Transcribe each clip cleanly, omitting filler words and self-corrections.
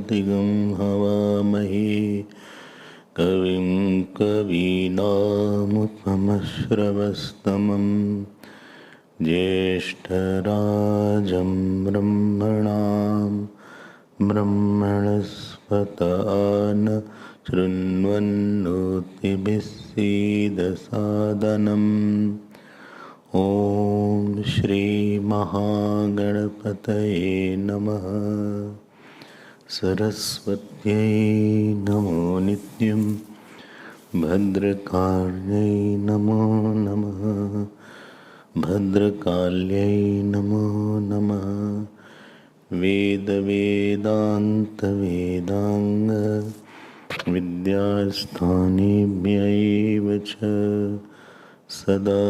साधिगं हवामहे कविं कवीनामुपमश्रवस्तमं ज्येष्ठराजं ब्रह्मणां ब्रह्मणस्पत आन शृण्वन्नोतिभिः सीदसादनम् ॐ श्री महागणपतये नमः। सरस्वत्यै नमो नित्यं भद्रकाल्यै नमो नमः। भद्रकाल्यै नमो नमः। वेदवेदान्तवेदाङ्ग विद्यास्थानेभ्यैव च सदा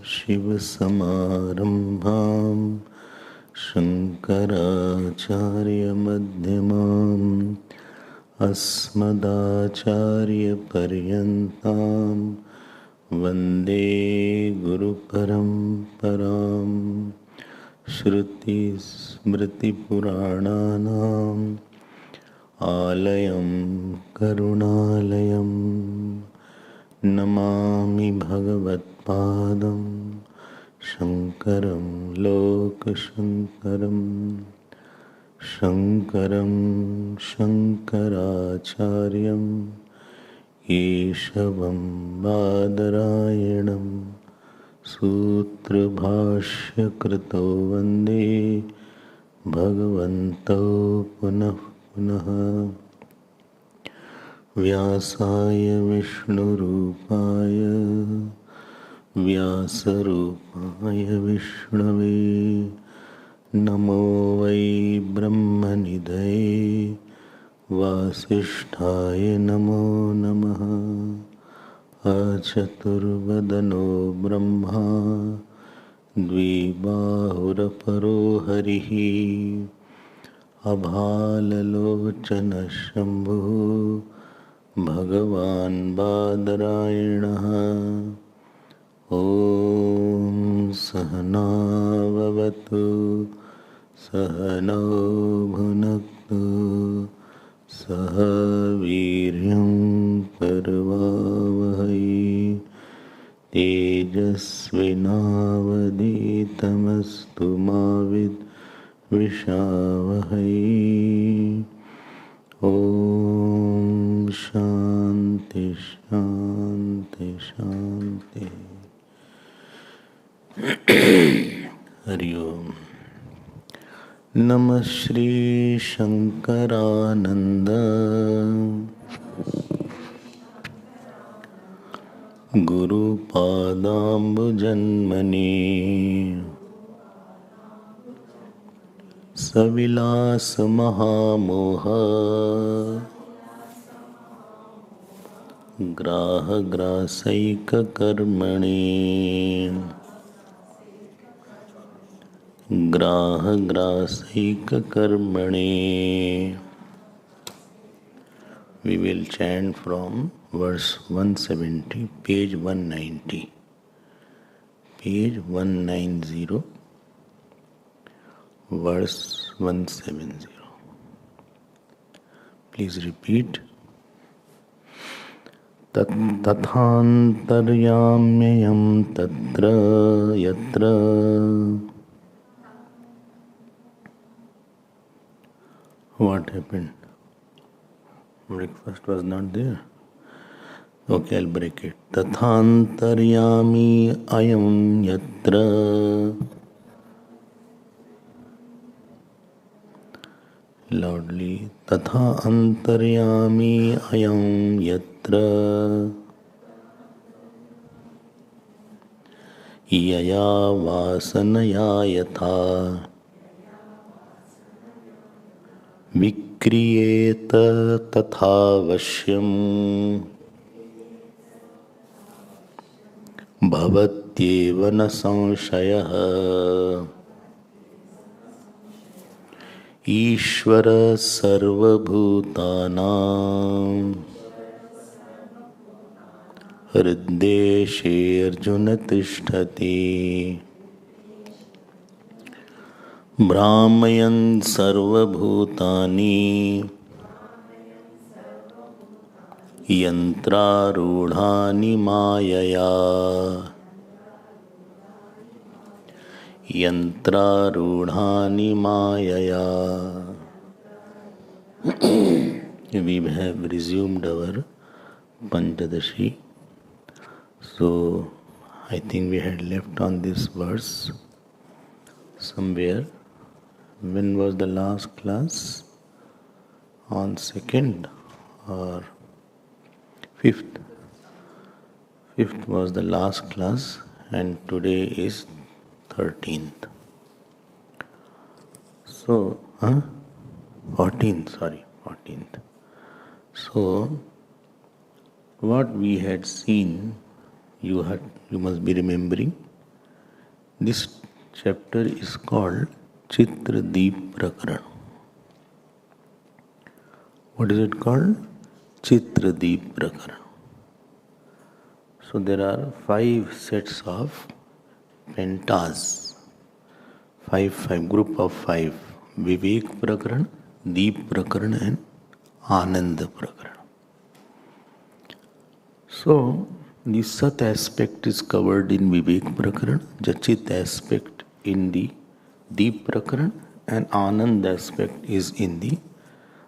शिवसमारम्भां शङ्कराचार्यमध्यमाम् अस्मदाचार्यपर्यन्तां वन्दे गुरुपरम्पराम्। श्रुतिस्मृतिपुराणानाम् आलयं करुणालयम् नमामि भगवत्पादं शङ्करं लोकशङ्करं शङ्करं शङ्कराचार्यं केशवं बादरायणं सूत्रभाष्यकृतो वन्दे भगवन्तौ पुनः पुनः। व्यासाय विष्णुरूपाय व्यासरूपाय विष्णवे नमो वै ब्रह्मनिधये वासिष्ठाय नमो नमः। अचतुर्वदनो ब्रह्मा द्विबाहुरपरो हरिः अभाललोचनशम्भुः भगवान् बादरायणः। ॐ सहना भवतु सहनौ भुनक्तु सह वीर्यं करवावहै तेजस्विनावधीतमस्तु मा विद्विषावहै। ॐ शान्ति शान्ति शान्ति। हरि ओम। नमः Shri Shankaranand गुरुपादाम्बुजन्मने सविलास महामोह ग्राहग्रासैककर्मणे ग्राहग्रासैककर्मणे। We will chant from verse 170, page 190. Page 190, verse 170. Please repeat. तथान्तर्याम्ययं तत्र यत्र What happened? Breakfast was not there. Okay, I'll break it. Tathantaryami ayam yatra loudly. Tatha antaryami ayam yatra yaya vasanaya yatha विक्रियेत तथावश्यम् भवत्येव न संशयः। ईश्वर सर्वभूतानां हृद्देशे अर्जुन तिष्ठति। भ्रामयन् सर्वभूतानि यंत्रारूढ़ानि मायया यंत्रारूढ़ानि मायया. We have resumed our Panchadashi. So I think we had left on this verse somewhere. When was the last class? On 2nd or 5th? 5th was the last class, and today is 13th. So, 14th, sorry, 14th. So, what we had seen, you must be remembering, this chapter is called Chitra Deep Prakaran. What is it called? Chitra Deep Prakaran. So there are 5 sets of pentas, five group of 5: Vivek Prakaran, Deep Prakaran, and Ananda Prakaran. So the Sat aspect is covered in Vivek Prakaran, the Chit aspect in the Deep Prakaran, and Anand aspect is in the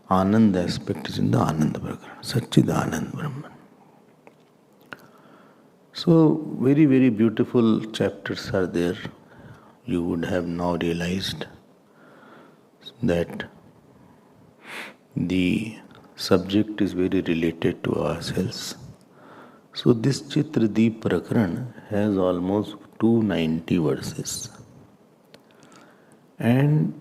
Ananda Prakaran. Satchid Anand Brahman. So very, very beautiful chapters are there. You would have now realized that the subject is very related to ourselves. So this Chitradeep Prakaran has almost 290 verses. And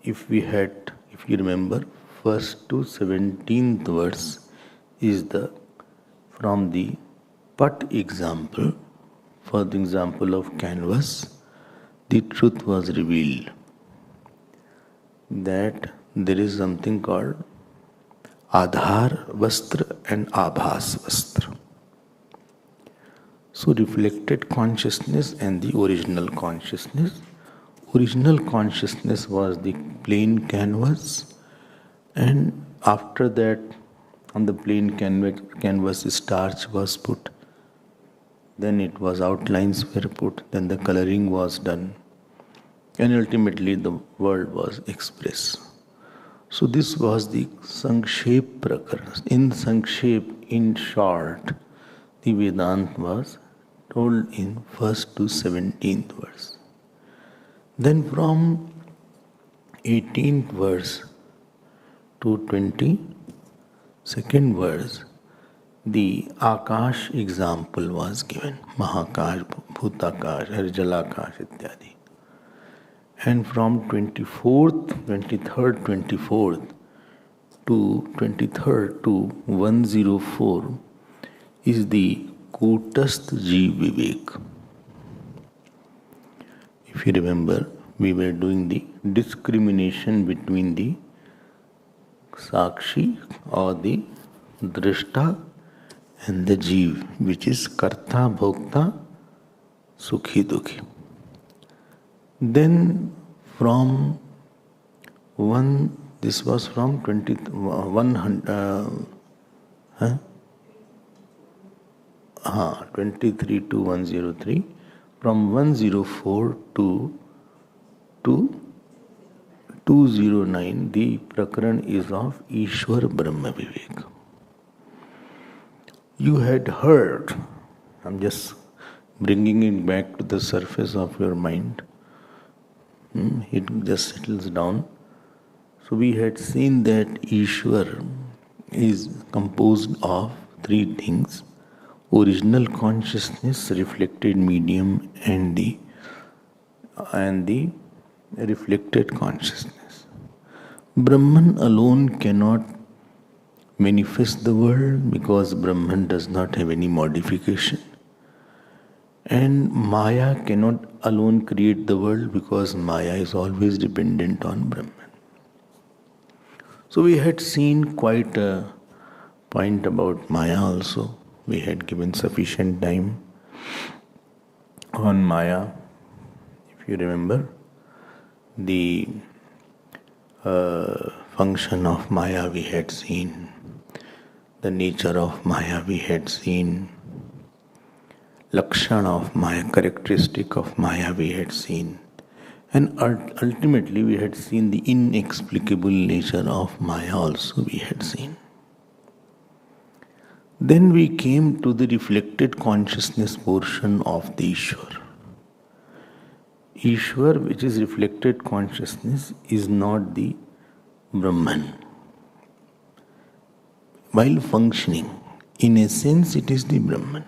if you remember, first to 17th verse is from the Pat example. For the example of canvas, the truth was revealed that there is something called Adhar Vastra and Abhas Vastra. So reflected consciousness and the original consciousness. Original consciousness was the plain canvas, and after that on the plain canvas starch was put, then it was outlines were put, then the coloring was done, and ultimately the world was expressed. So this was the Sankshep Prakaran. In Sankshep, in short, the Vedanta was told in 1st to 17th verse. Then from 18th verse to 22nd verse, the Akash example was given. Mahakash, Bhutakash, Jalakash, ityadi. And from 23rd, 24th to 23rd to 104 is the Kutastha Jeev Vivek. If you remember, we were doing the discrimination between the Sakshi or the Drishta and the Jeev, which is Karta, Bhokta, Sukhi, Dukhi. Then this was from 23 to 103. From 104 to 209, the Prakaran is of Ishwar Brahma Vivek. You had heard, I'm just bringing it back to the surface of your mind. It just settles down. So we had seen that Ishwar is composed of 3 things: original consciousness, reflected medium, and the reflected consciousness. Brahman alone cannot manifest the world because Brahman does not have any modification. And Maya cannot alone create the world because Maya is always dependent on Brahman. So we had seen quite a point about Maya also. We had given sufficient time on Maya. If you remember, the function of Maya we had seen. the nature of Maya we had seen, Lakshana of Maya, characteristic of Maya we had seen, and ultimately we had seen the inexplicable nature of Maya also we had seen. Then we came to the reflected consciousness portion of the Ishwar. Ishwar, which is reflected consciousness, is not the Brahman. While functioning, in a sense, it is the Brahman.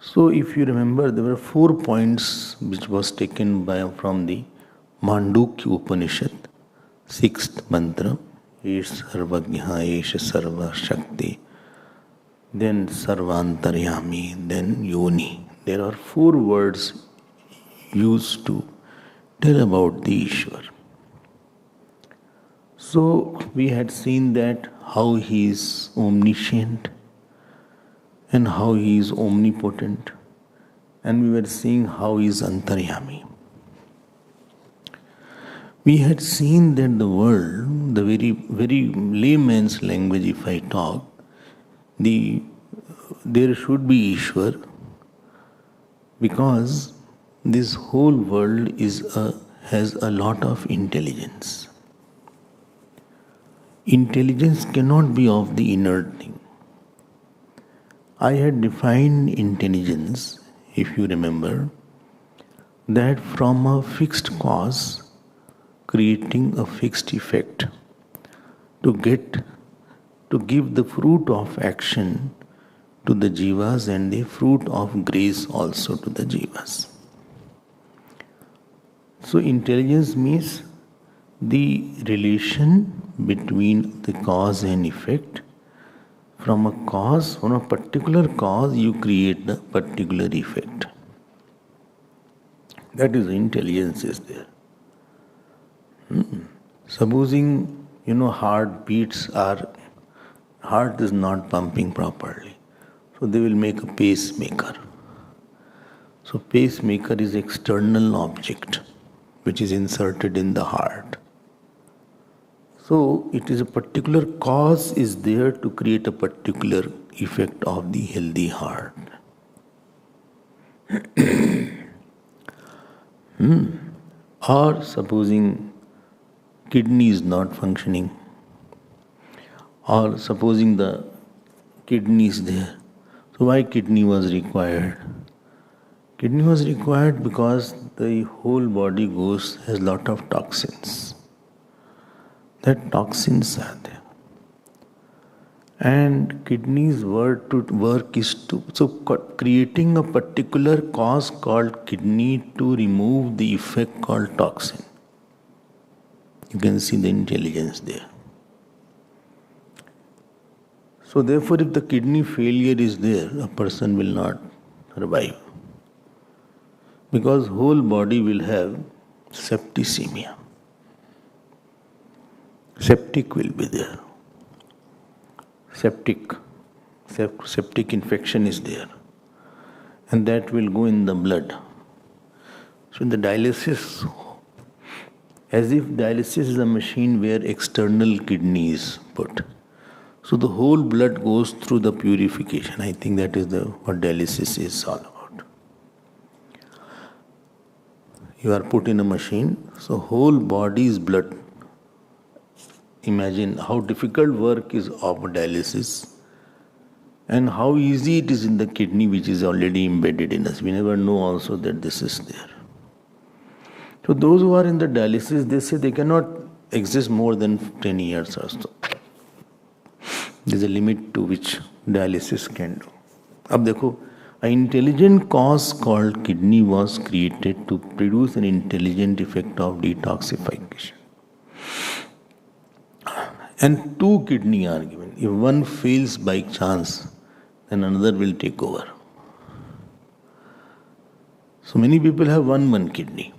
So, if you remember, there were 4 points which was taken from the Mandukya Upanishad, 6th mantra, Esh Sarvagya, Esh Sarva Shakti, then Sarvantaryami, then Yoni. There are 4 words used to tell about the Ishwar. So we had seen that how he is omniscient and how he is omnipotent, and we were seeing how he is Antaryami. We had seen that the world, the very layman's language if I talk, there should be Ishwar, because this whole world has a lot of intelligence. Intelligence cannot be of the inert thing. I had defined intelligence, if you remember, that from a fixed cause creating a fixed effect to give the fruit of action to the jivas and the fruit of grace also to the jivas. So intelligence means the relation between the cause and effect. From a particular cause, you create the particular effect. That is, intelligence is there. Supposing, heart is not pumping properly. So they will make a pacemaker. So pacemaker is external object which is inserted in the heart. So it is a particular cause is there to create a particular effect of the healthy heart. Or supposing kidney is not functioning, or supposing the kidney is there. So why kidney was required? Kidney was required because the whole body has lot of toxins. That toxins are there. And kidney's work is creating a particular cause called kidney to remove the effect called toxin. You can see the intelligence there. So therefore, if the kidney failure is there, a person will not survive. Because whole body will have septicemia. Septic will be there. Septic infection is there. And that will go in the blood. So in the dialysis, as if dialysis is a machine where external kidney is put. So the whole blood goes through the purification. I think that is what dialysis is all about. You are put in a machine, so whole body's blood. Imagine how difficult work is of dialysis and how easy it is in the kidney which is already embedded in us. We never know also that this is there. So those who are in the dialysis, they say they cannot exist more than 10 years or so. There is a limit to which dialysis can do. Ab dekho, an intelligent cause called kidney was created to produce an intelligent effect of detoxification. And 2 kidney are given. If one fails by chance, then another will take over. So many people have one kidney.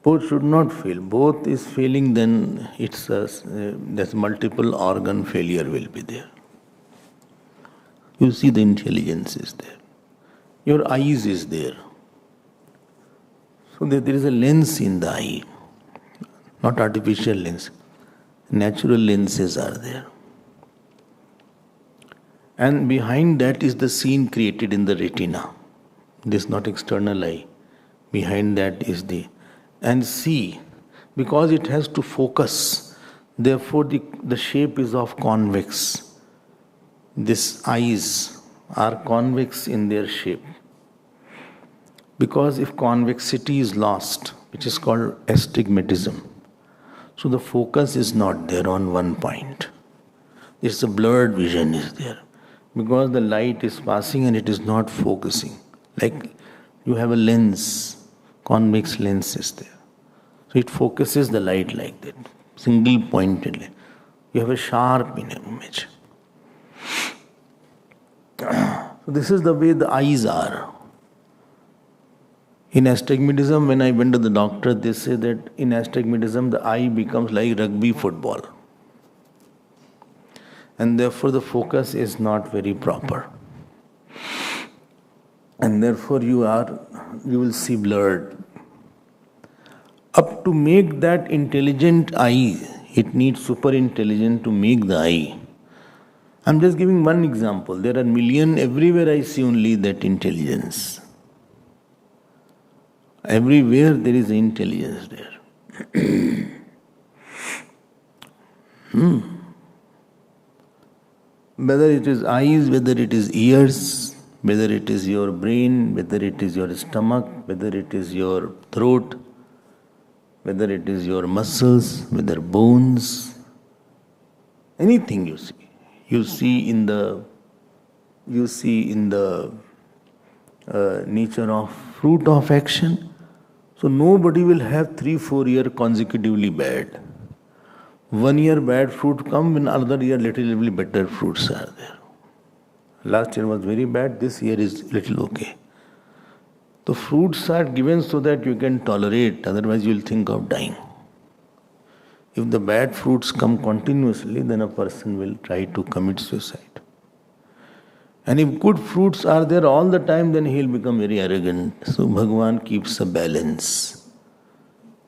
Both should not fail. Both is failing, then there's multiple organ failure will be there. You see the intelligence is there. Your eyes is there. So there is a lens in the eye, not artificial lens. Natural lenses are there. And behind that is the scene created in the retina. This is not external eye. Behind that is and see, because it has to focus, therefore the shape is of convex. These eyes are convex in their shape. Because if convexity is lost, which is called astigmatism, so the focus is not there on one point. It's a blurred vision is there. Because the light is passing and it is not focusing. Like you have a lens, convex lens is there. So it focuses the light like that, single pointedly. You have a sharp image. So this is the way the eyes are. In astigmatism, when I went to the doctor, they say that in astigmatism the eye becomes like rugby football. And therefore the focus is not very proper. And therefore you will see blurred. Up to make that intelligent eye, it needs super intelligence to make the eye. I'm just giving one example. There are millions, everywhere I see only that intelligence. Everywhere there is intelligence there. Whether it is eyes, whether it is ears, whether it is your brain, whether it is your stomach, whether it is your throat, whether it is your muscles, whether bones, anything you see. You see in the nature of fruit of action. So nobody will have 3-4 years consecutively bad. 1 year bad fruit come, in another year little better fruits are there. Last year was very bad, this year is little okay. The fruits are given so that you can tolerate, otherwise you will think of dying. If the bad fruits come continuously, then a person will try to commit suicide. And if good fruits are there all the time, then he will become very arrogant. So Bhagavan keeps a balance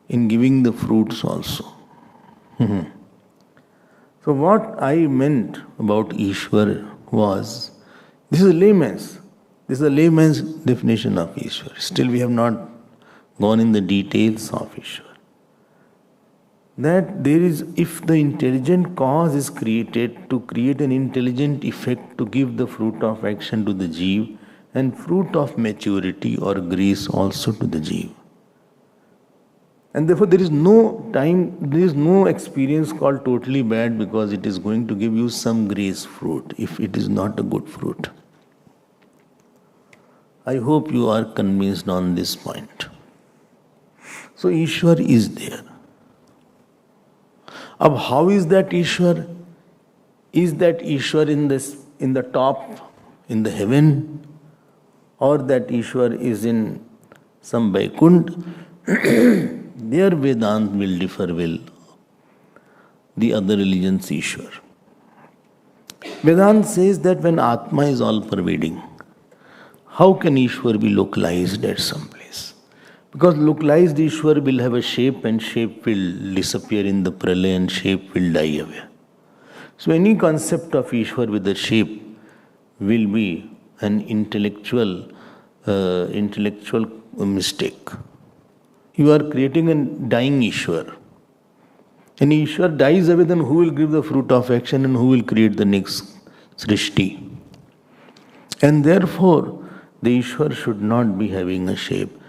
in giving the fruits also. So what I meant about Ishwar was, this is a layman's definition of Ishwar. Still we have not gone in the details of Ishwar. That there is, if the intelligent cause is created to create an intelligent effect to give the fruit of action to the Jeev and fruit of maturity or grace also to the Jeev. And therefore there is no experience called totally bad because it is going to give you some grace fruit if it is not a good fruit. I hope you are convinced on this point. So Ishwar is there. Ab how is that Ishwar? Is that Ishwar in the top, in the heaven, or that Ishwar is in some Vaikunt? Their Vedanta will differ with the other religions' Ishwar. Vedanta says that when Atma is all-pervading, how can Ishwar be localized at some place? Because localized Ishwar will have a shape and shape will disappear in the pralaya and shape will die away. So any concept of Ishwar with a shape will be an intellectual mistake. You are creating a dying Ishwar. And Ishwar dies away, then who will give the fruit of action and who will create the next Srishti? And therefore, the Ishwar should not be having a shape.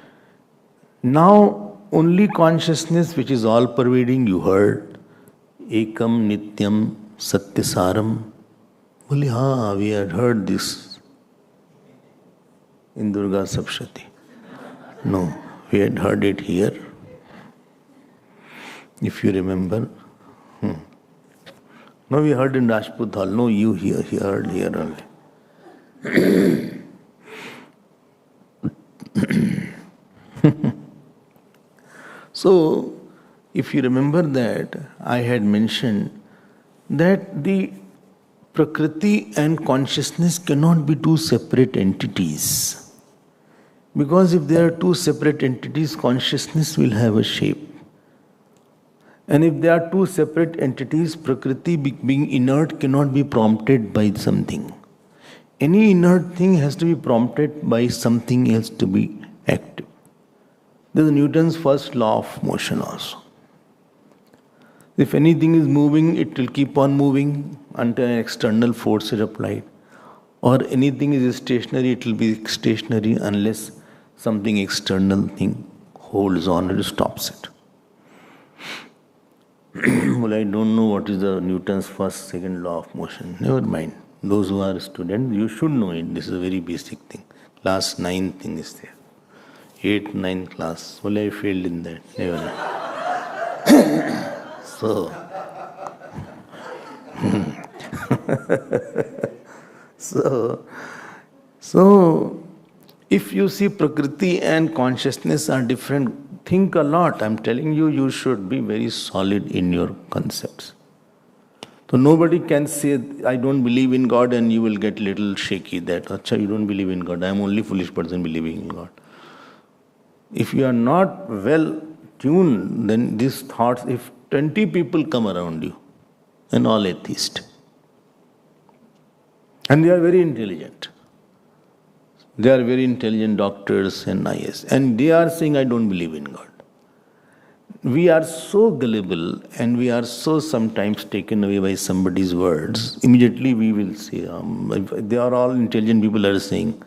Now, only consciousness which is all-pervading, you heard, Ekam Nityam Satyasaram. Boli, haan, we had heard this in Durga Sapshati. No, we had heard it here. If you remember. No, we heard in Rajput Hall. No, you heard here only. So, if you remember that, I had mentioned that the Prakriti and consciousness cannot be two separate entities. Because if there are two separate entities, consciousness will have a shape. And if there are two separate entities, Prakriti being inert cannot be prompted by something. Any inert thing has to be prompted by something else to be active. This is Newton's first law of motion also. If anything is moving, it will keep on moving until an external force is applied. Or anything is stationary, it will be stationary unless something external thing holds on and stops it. Well, I don't know what is the Newton's first, second law of motion. Never mind. Those who are students, you should know it. This is a very basic thing. Class 9 thing is there. 8, 9 class. Well, I failed in that. Never mind. So, if you see Prakriti and consciousness are different, think a lot. I'm telling you, you should be very solid in your concepts. So nobody can say, I don't believe in God, and you will get little shaky that, Acha, you don't believe in God. I'm only foolish person believing in God. If you are not well tuned, then these thoughts, if 20 people come around you, and all atheists, and they are very intelligent. They are very intelligent doctors and IS, and they are saying, I don't believe in God. We are so gullible and we are so sometimes taken away by somebody's words. Immediately we will say, they are all intelligent people are saying.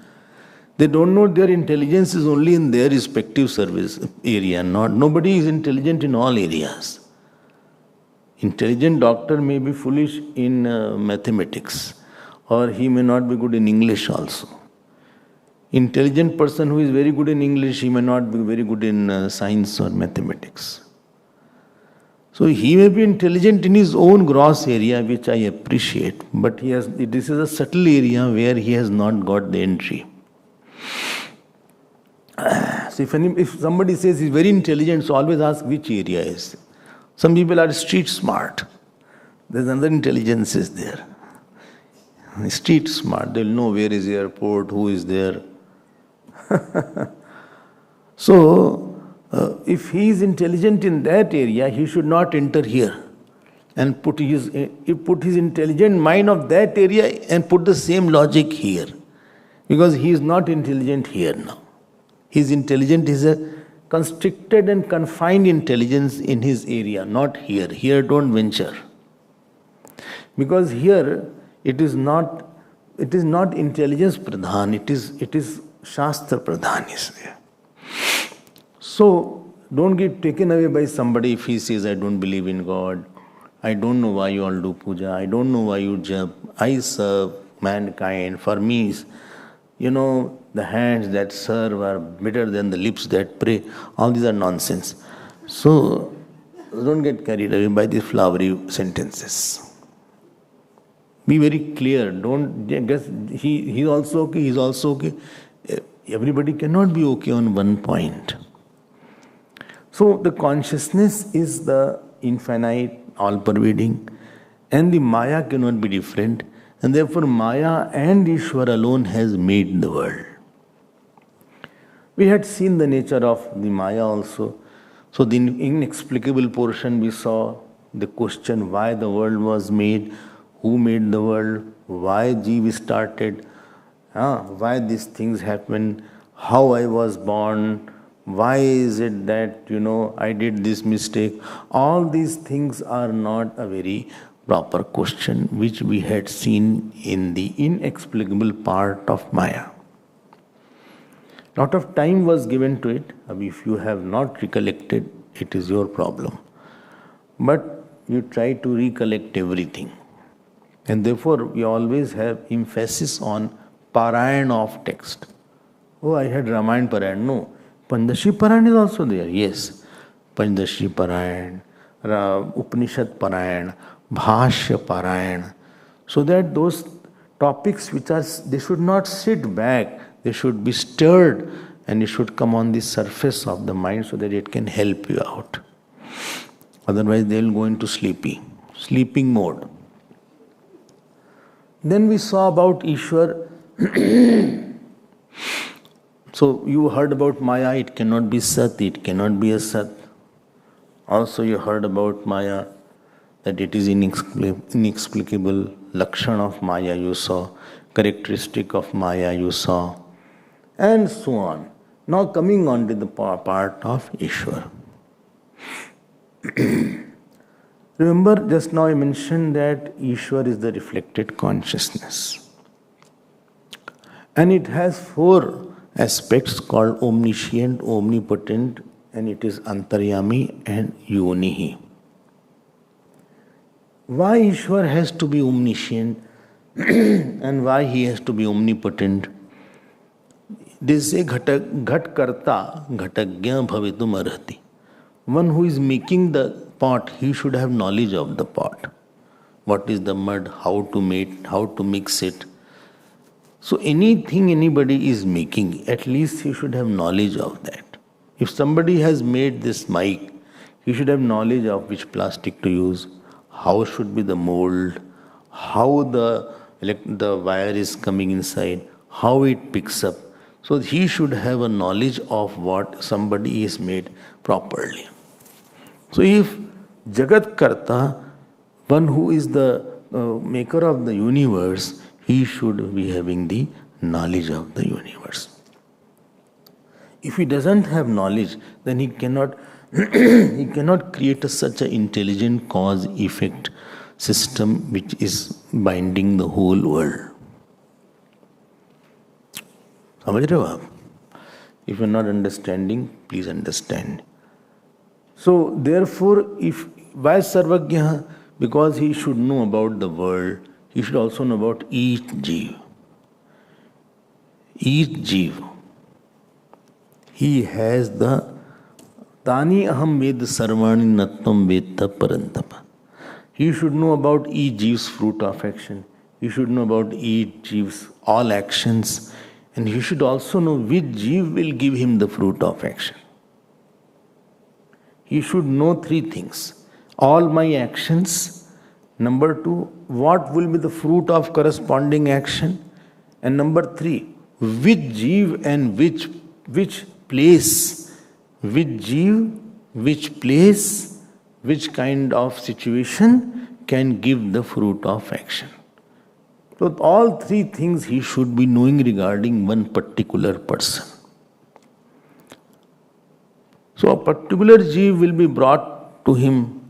They don't know their intelligence is only in their respective service area. Nobody is intelligent in all areas. Intelligent doctor may be foolish in mathematics, or he may not be good in English also. Intelligent person who is very good in English, he may not be very good in science or mathematics. So he may be intelligent in his own gross area, which I appreciate, but this is a subtle area where he has not got the entry. So if somebody says he's very intelligent, so always ask which area is. Some people are street smart. There's another intelligence is there. Street smart, they'll know where is the airport, who is there. So, if he is intelligent in that area, he should not enter here and put his intelligent mind of that area and put the same logic here. Because he is not intelligent here now. His intelligence is a constricted and confined intelligence in his area, not here. Here don't venture. Because here it is not intelligence pradhan, it is Shastra pradhan is there. So don't get taken away by somebody if he says, I don't believe in God, I don't know why you all do puja, I don't know why you jump, I serve mankind. For me, the hands that serve are better than the lips that pray. All these are nonsense. So don't get carried away by these flowery sentences. Be very clear. Don't guess he's also okay, he's also okay. Everybody cannot be okay on one point. So the consciousness is the infinite, all-pervading, and the Maya cannot be different, and therefore Maya and Ishwar alone has made the world. We had seen the nature of the Maya also. So the inexplicable portion we saw, the question why the world was made, who made the world, why Jeev started, why these things happen, how I was born, why is it that, I did this mistake. All these things are not a very proper question, which we had seen in the inexplicable part of Maya. Lot of time was given to it. If you have not recollected, it is your problem. But you try to recollect everything. And therefore, we always have emphasis on Parayan of text. Oh, I had Ramayana Parayan. No. Panchadashi Parayan is also there. Yes. Panchadashi Parayan, Upanishad Parayan, Bhashya Parayan. So that those topics they should not sit back. They should be stirred and it should come on the surface of the mind so that it can help you out. Otherwise, they will go into sleeping mode. Then we saw about Ishwar. So you heard about Maya, it cannot be Sat, it cannot be a Sat. Also, you heard about Maya, that it is inexplicable. Lakshan of Maya you saw, characteristic of Maya you saw, and so on. Now coming on to the part of Ishwar. Remember, just now I mentioned that Ishwar is the reflected consciousness. And it has four aspects called omniscient, omnipotent, and it is Antaryami and Yonihi. Why Ishwar has to be omniscient and why he has to be omnipotent? They say ghat karta ghatagya bhavitum arhati. One who is making the pot, he should have knowledge of the pot. What is the mud, how to make, how to mix it. So anything anybody is making, at least he should have knowledge of that. If somebody has made this mic, he should have knowledge of which plastic to use, how should be the mold, how the wire is coming inside, how it picks up. So he should have a knowledge of what somebody is made properly. So if Jagat Karta, one who is the maker of the universe, he should be having the knowledge of the universe. If he doesn't have knowledge, then he cannot he cannot create such an intelligent cause-effect system which is binding the whole world. समझ रहे हो आप? If you are not understanding, please understand. So therefore, why Sarvagya? Because he should know about the world. He should also know about each jeev. Each jeev. He has the Tani aham ved sarvani natvam vedta parantapa. He should know about each jeev's fruit of action. He should know about each jeev's all actions. And he should also know which jeev will give him the fruit of action. He should know three things. All my actions. Number two, what will be the fruit of corresponding action? And number three, which jeev and which place, which jeev, which place, which kind of situation can give the fruit of action. So all three things he should be knowing regarding one particular person. So a particular jeev will be brought to him,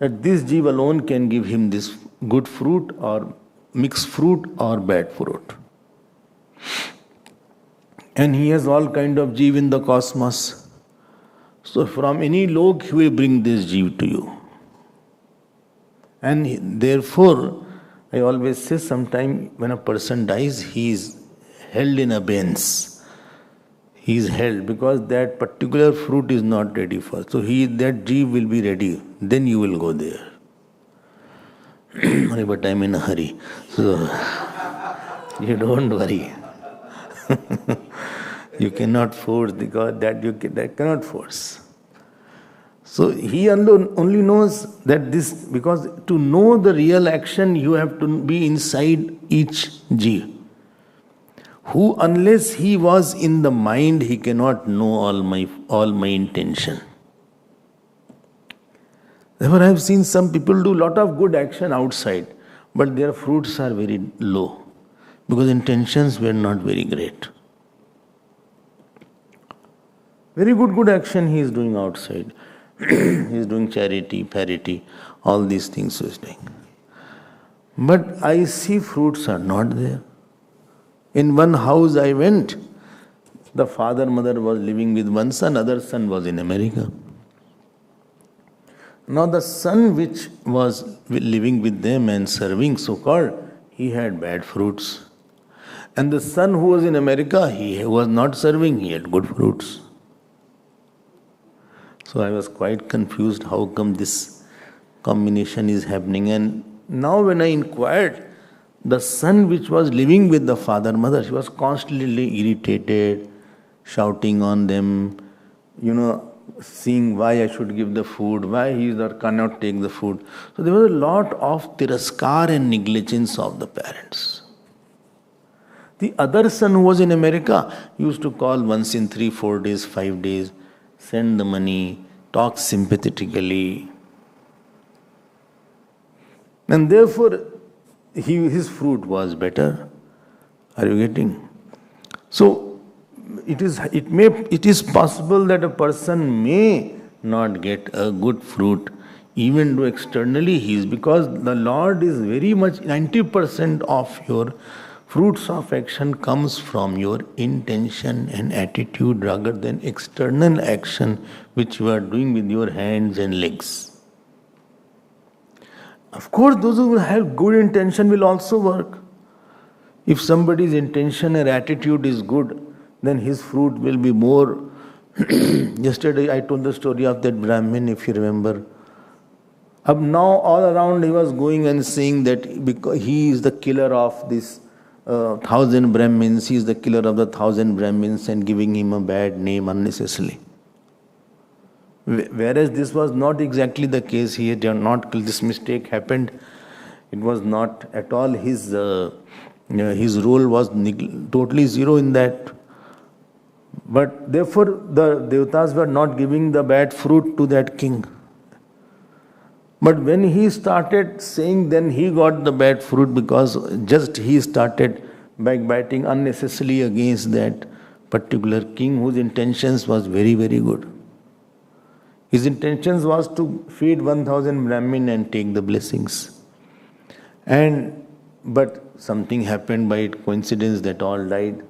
that this jeev alone can give him this good fruit or mixed fruit or bad fruit. And he has all kind of jeev in the cosmos. So from any log he will bring this jeev to you. And therefore, I always say sometime when a person dies, he is held in abeyance. He is held because that particular fruit is not ready for. So that jeev will be ready. Then you will go there. But I'm in a hurry. So you don't worry. You cannot force because that cannot force. So he only knows that this, because to know the real action, you have to be inside each jeev. Who, unless he was in the mind, he cannot know all my intention. Therefore, I have seen some people do lot of good action outside, but their fruits are very low because intentions were not very great. Very good action he is doing outside. He is doing charity, parity, all these things he is doing. But I see fruits are not there. In one house I went, the father, mother was living with one son, other son was in America. Now the son which was living with them and serving so-called, he had bad fruits. And the son who was in America, he was not serving, he had good fruits. So I was quite confused how come this combination is happening. And now when I inquired, the son which was living with the father, mother, she was constantly irritated, shouting on them, seeing why I should give the food, why he cannot take the food. So there was a lot of tiraskar and negligence of the parents. The other son who was in America used to call once in 3-4 days, 5 days, send the money, talk sympathetically. And therefore, his fruit was better. Are you getting? So, it is possible that a person may not get a good fruit, even though externally he is, because the Lord is very much 90% of your fruits of action comes from your intention and attitude rather than external action which you are doing with your hands and legs. Of course, those who have good intention will also work. If somebody's intention or attitude is good, then his fruit will be more. Yesterday I told the story of that Brahmin, if you remember. Up now all around he was going and saying that because he is the killer of this 1,000 Brahmins, he is the killer of the 1,000 Brahmins, and giving him a bad name unnecessarily. Whereas this was not exactly the case. He had not, this mistake happened. It was not at all his role was totally zero in that. But therefore the devatas were not giving the bad fruit to that king. But when he started saying, then he got the bad fruit, because just he started backbiting unnecessarily against that particular king whose intentions was very, very good. His intentions was to feed 1,000 Brahmin and take the blessings. But something happened by coincidence that all died.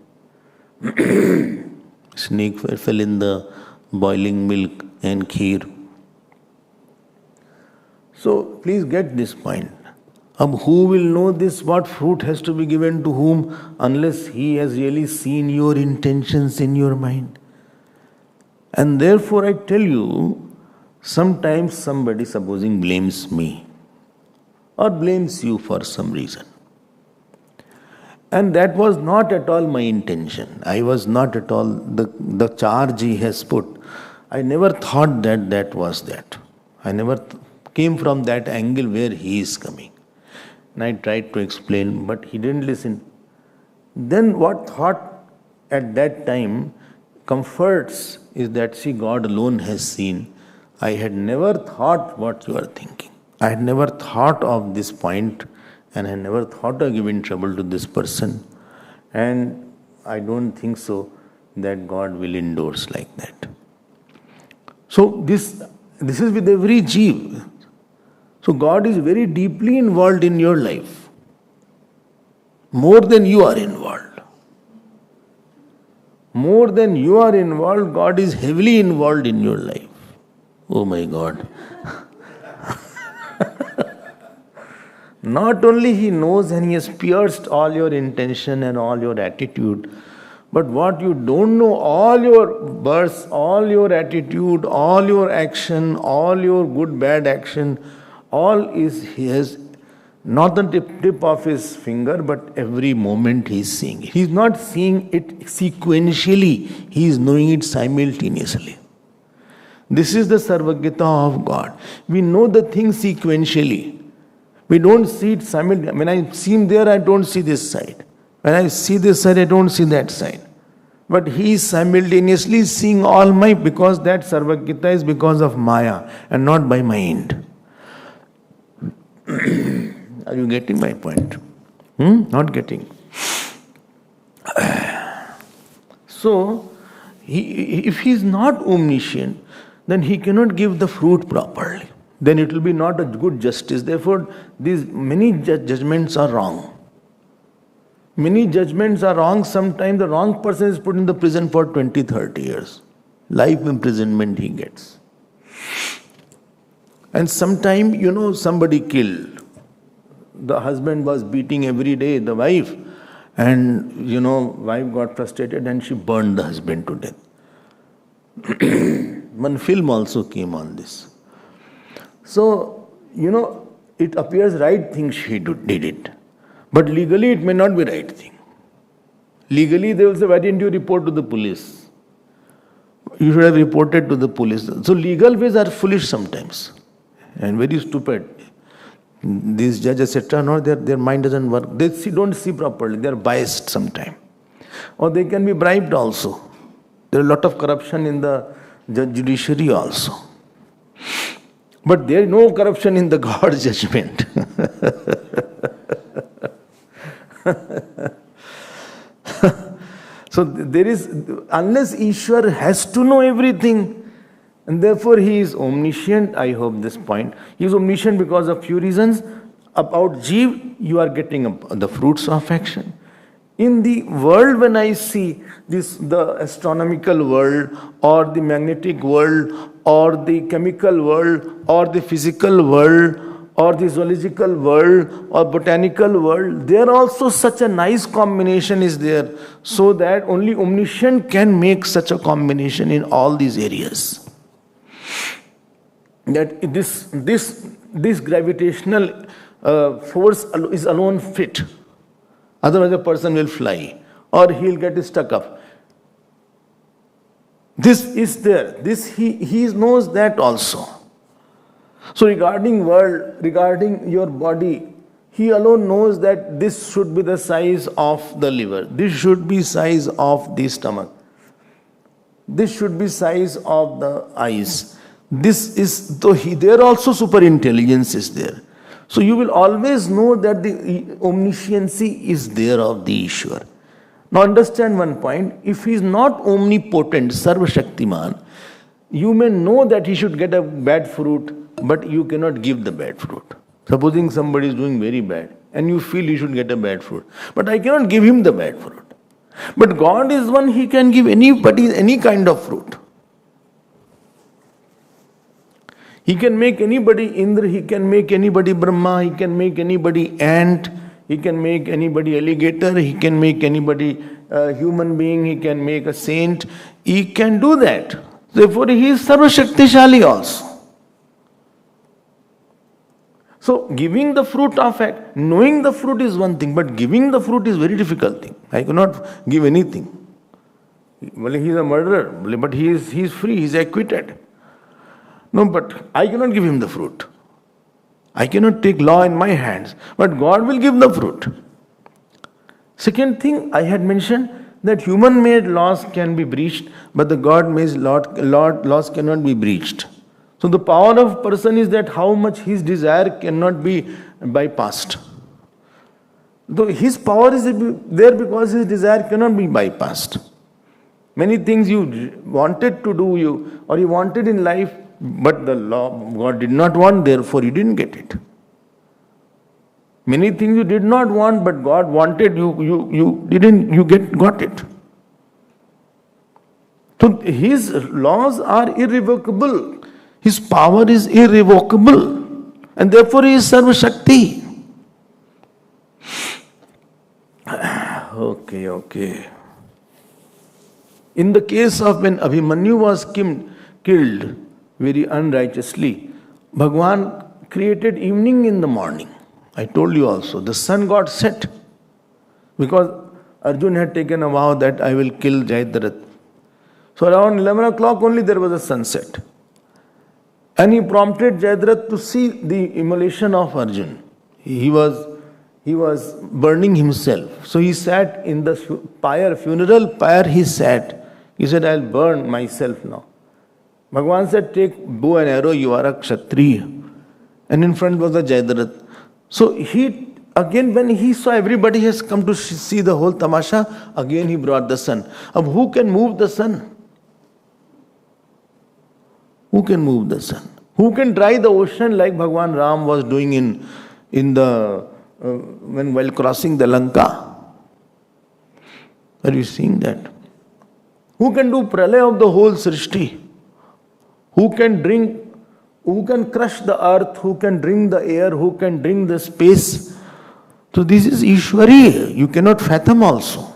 Snake fell in the boiling milk and kheer. So please get this point. Who will know this, what fruit has to be given to whom, unless he has really seen your intentions in your mind? And therefore I tell you, sometimes somebody, supposing, blames me or blames you for some reason. And that was not at all my intention. I was not at all the charge he has put. I never thought that was that. I never came from that angle where he is coming. And I tried to explain, but he didn't listen. Then what thought at that time comforts is that, see, God alone has seen. I had never thought what you are thinking. I had never thought of this point, and I never thought of giving trouble to this person. And I don't think so that God will endorse like that. So this is with every jeev. So God is very deeply involved in your life, more than you are involved. More than you are involved, God is heavily involved in your life. Oh my God. Not only He knows and He has pierced all your intention and all your attitude, but what you don't know, all your births, all your attitude, all your action, all your good, bad action, all is He has not the tip of His finger, but every moment He is seeing it. He is not seeing it sequentially, He is knowing it simultaneously. This is the Sarvagita of God. We know the thing sequentially. We don't see it simultaneously. When I see Him there, I don't see this side. When I see this side, I don't see that side. But He is simultaneously seeing all my, because that Sarvagita is because of Maya and not by mind. Are you getting my point? Not getting. So, if He is not omniscient, then He cannot give the fruit properly. Then it will be not a good justice. Therefore, these many judgments are wrong. Many judgments are wrong. Sometimes the wrong person is put in the prison for 20, 30 years. Life imprisonment he gets. And sometimes, somebody killed. The husband was beating every day the wife. And, wife got frustrated and she burned the husband to death. One film also came on this. So, it appears right thing she did it. But legally it may not be right thing. Legally they will say, why didn't you report to the police? You should have reported to the police. So legal ways are foolish sometimes and very stupid. These judges, etc., their mind doesn't work. They don't see properly. They are biased sometimes. Or they can be bribed also. There is a lot of corruption in the judiciary also. But there is no corruption in the God's judgment. So there is, unless Ishwar has to know everything, and therefore he is omniscient. I hope this point. He is omniscient because of few reasons. About Jeev, you are getting the fruits of action. In the world, when I see this, the astronomical world, or the magnetic world, or the chemical world, or the physical world, or the zoological world, or botanical world, there also such a nice combination is there, so that only omniscient can make such a combination in all these areas. That this gravitational force is alone fit. Otherwise, a person will fly or he'll get stuck up. This is there. This he knows that also. So regarding world, regarding your body, he alone knows that this should be the size of the liver. This should be size of the stomach. This should be size of the eyes. This is, though there also super intelligence is there. So you will always know that the omnisciency is there of the Ishwar. Now understand one point, if he is not omnipotent, Sarva Shaktiman, you may know that he should get a bad fruit, but you cannot give the bad fruit. Supposing somebody is doing very bad, and you feel he should get a bad fruit, but I cannot give him the bad fruit. But God is one, he can give anybody any kind of fruit. He can make anybody Indra, he can make anybody Brahma, he can make anybody ant, he can make anybody alligator, he can make anybody human being, he can make a saint. He can do that. Therefore, he is Sarva Shaktishali also. So, giving the fruit of act, knowing the fruit is one thing, but giving the fruit is very difficult thing. I cannot give anything. Well, he is a murderer, but he is free, he is acquitted. No, but I cannot give him the fruit. I cannot take law in my hands, but God will give the fruit. Second thing I had mentioned, that human-made laws can be breached, but the God-made laws cannot be breached. So the power of person is that how much his desire cannot be bypassed. Though his power is there because his desire cannot be bypassed. Many things you wanted to do, or you wanted in life, but the law, God did not want, therefore you didn't get it. Many things you did not want, but God wanted, you got it. So his laws are irrevocable. His power is irrevocable. And therefore he is Sarva Shakti. Okay. In the case of when Abhimanyu was killed very unrighteously, Bhagwan created evening in the morning. I told you also, the sun got set because Arjun had taken a vow that I will kill Jayadratha. So around 11 o'clock only there was a sunset. And he prompted Jayadratha to see the immolation of Arjun. He was burning himself. So he sat in the funeral pyre he sat. He said, I'll burn myself now. Bhagwan said, take bow and arrow, you are a Kshatriya. And in front was the Jayadratha. So he, again when he saw everybody has come to see the whole tamasha, again he brought the sun. Now who can move the sun? Who can move the sun? Who can dry the ocean like Bhagwan Ram was doing while crossing the Lanka? Are you seeing that? Who can do pralaya of the whole Srishti? Who can crush the earth, who can drink the air, who can drink the space? So this is Ishwari. You cannot fathom also.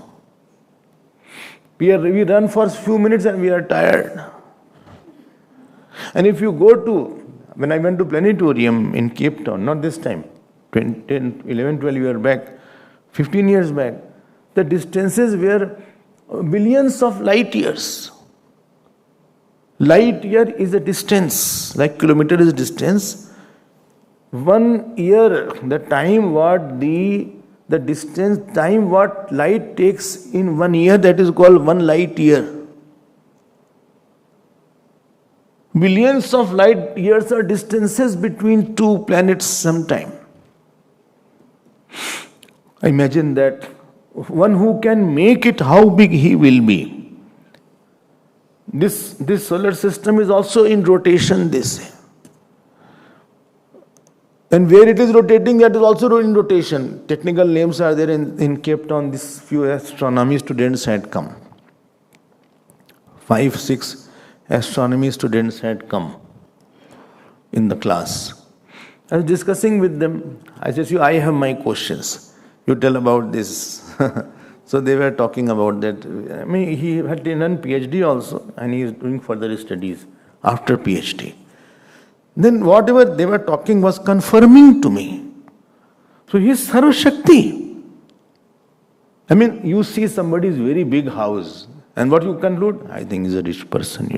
We run for a few minutes and we are tired. And if you go to, when I went to planetarium in Cape Town, not this time, 10, 11, 12 years back, 15 years back, the distances were billions of light years. Light year is a distance, like kilometer is distance. 1 year, the time what the distance, time what light takes in 1 year, that is called 1 light year. Billions of light years are distances between two planets sometime. Imagine that one who can make it, how big he will be. This solar system is also in rotation, they say. And where it is rotating, that is also in rotation. Technical names are there in Cape Town. These few astronomy students had come. 5, 6 astronomy students had come in the class. I was discussing with them. I said, I have my questions. You tell about this. So they were talking about that. I mean, he had done PhD also, and he is doing further studies after PhD. Then whatever they were talking was confirming to me. So he is Sarva Shakti. I mean, you see somebody's very big house, and what you conclude? I think he's a rich person,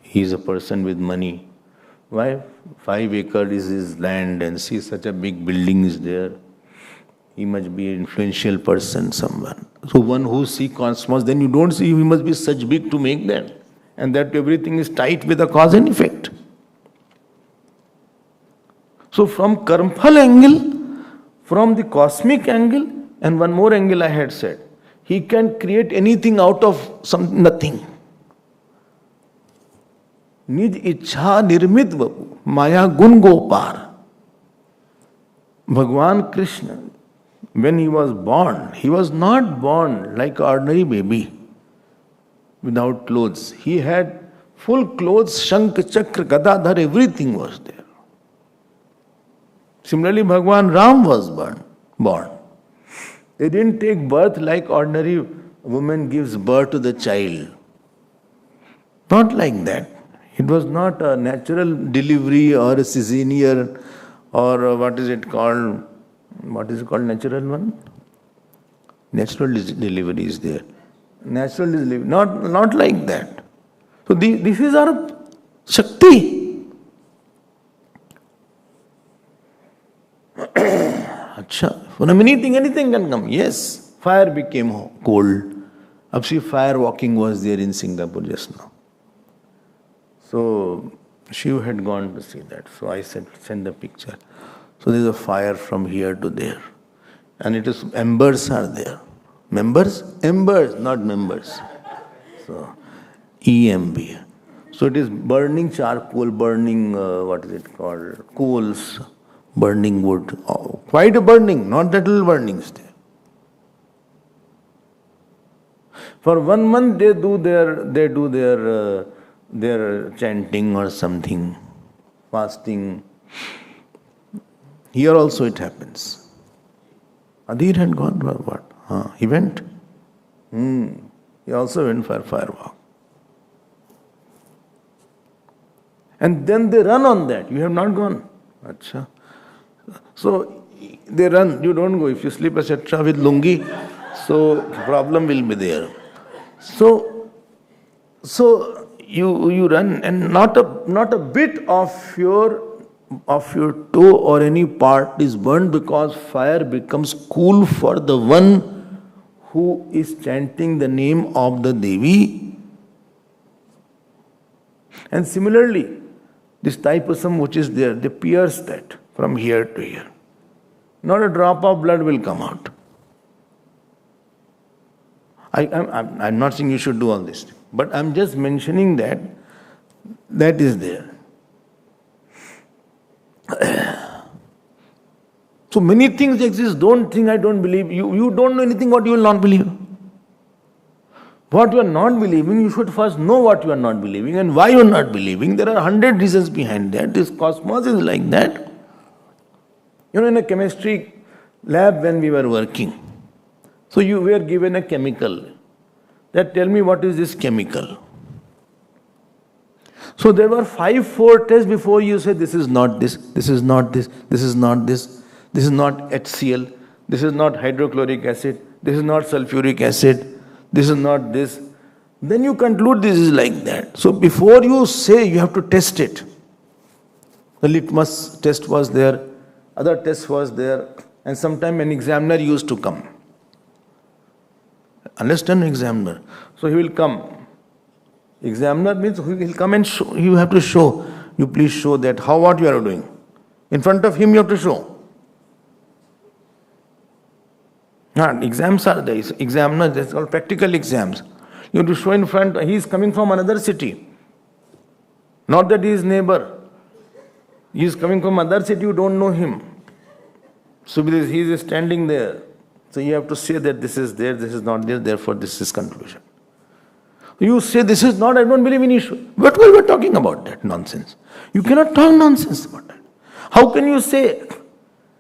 He is a person with money. Why? 5 acres is his land, and see such a big building is there. He must be an influential person, someone. So one who sees cosmos, then you don't see he must be such big to make that. And that everything is tight with a cause and effect. So from karmphal angle, from the cosmic angle, and one more angle I had said, he can create anything out of nothing. Nij ichha nirmit vapu, maya gun gopar. Bhagwan Krishna, when he was not born like ordinary baby without clothes. He had full clothes, Shankh, Chakra, Gadadhar, everything was there. Similarly, Bhagwan Ram was born. They didn't take birth like ordinary woman gives birth to the child. Not like that. It was not a natural delivery or a cesarean or what is it called? What is it called, natural one? Natural delivery is there. Natural delivery, not like that. So this is our Shakti. From anything can come. Yes, fire became cold. Ab see, fire walking was there in Singapore just now. So Shiv had gone to see that. So I said, send the picture. So there is a fire from here to there. And it is, embers are there. Members? Embers, not members. So, EMB. So it is burning charcoal, burning, what is it called? Coals, burning wood. Oh, quite a burning, not that little burnings there. For 1 month they do their chanting or something, fasting. Here also it happens. Adhir had gone for what? He went. He also went for firewalk. And then they run on that. You have not gone. Achha. So they run. You don't go. If you sleep etc. with lungi, so problem will be there. So you run, and not a bit of your toe or any part is burned, because fire becomes cool for the one who is chanting the name of the Devi. And similarly, this Taipasam which is there, they pierce that from here to here. Not a drop of blood will come out. I'm not saying you should do all this, but I'm just mentioning that is there. So many things exist. Don't think I don't believe. You don't know anything what you will not believe. What you are not believing, you should first know what you are not believing and why you are not believing. There are 100 reasons behind that. This cosmos is like that. In a chemistry lab when we were working, so you were given a chemical. That tell me what is this chemical. So there were 5-4 tests before you say this is not this, this is not this, this is not this, this is not HCl, this is not hydrochloric acid, this is not sulfuric acid, this is not this. Then you conclude this is like that. So before you say, you have to test it. The litmus test was there, other test was there, and sometime an examiner used to come. Understand, examiner? So he will come. Examiner means he will come and show. You have to show. You please show that how what you are doing. In front of him you have to show. Exams are there. Examiners, that's called practical exams. You have to show in front. He is coming from another city. Not that he is neighbor. He is coming from other city, you don't know him. So he is standing there. So you have to say that this is there, this is not there, therefore this is conclusion. You say this is not, I don't believe in issue. What were we talking about that nonsense? You cannot talk nonsense about that. How can you say,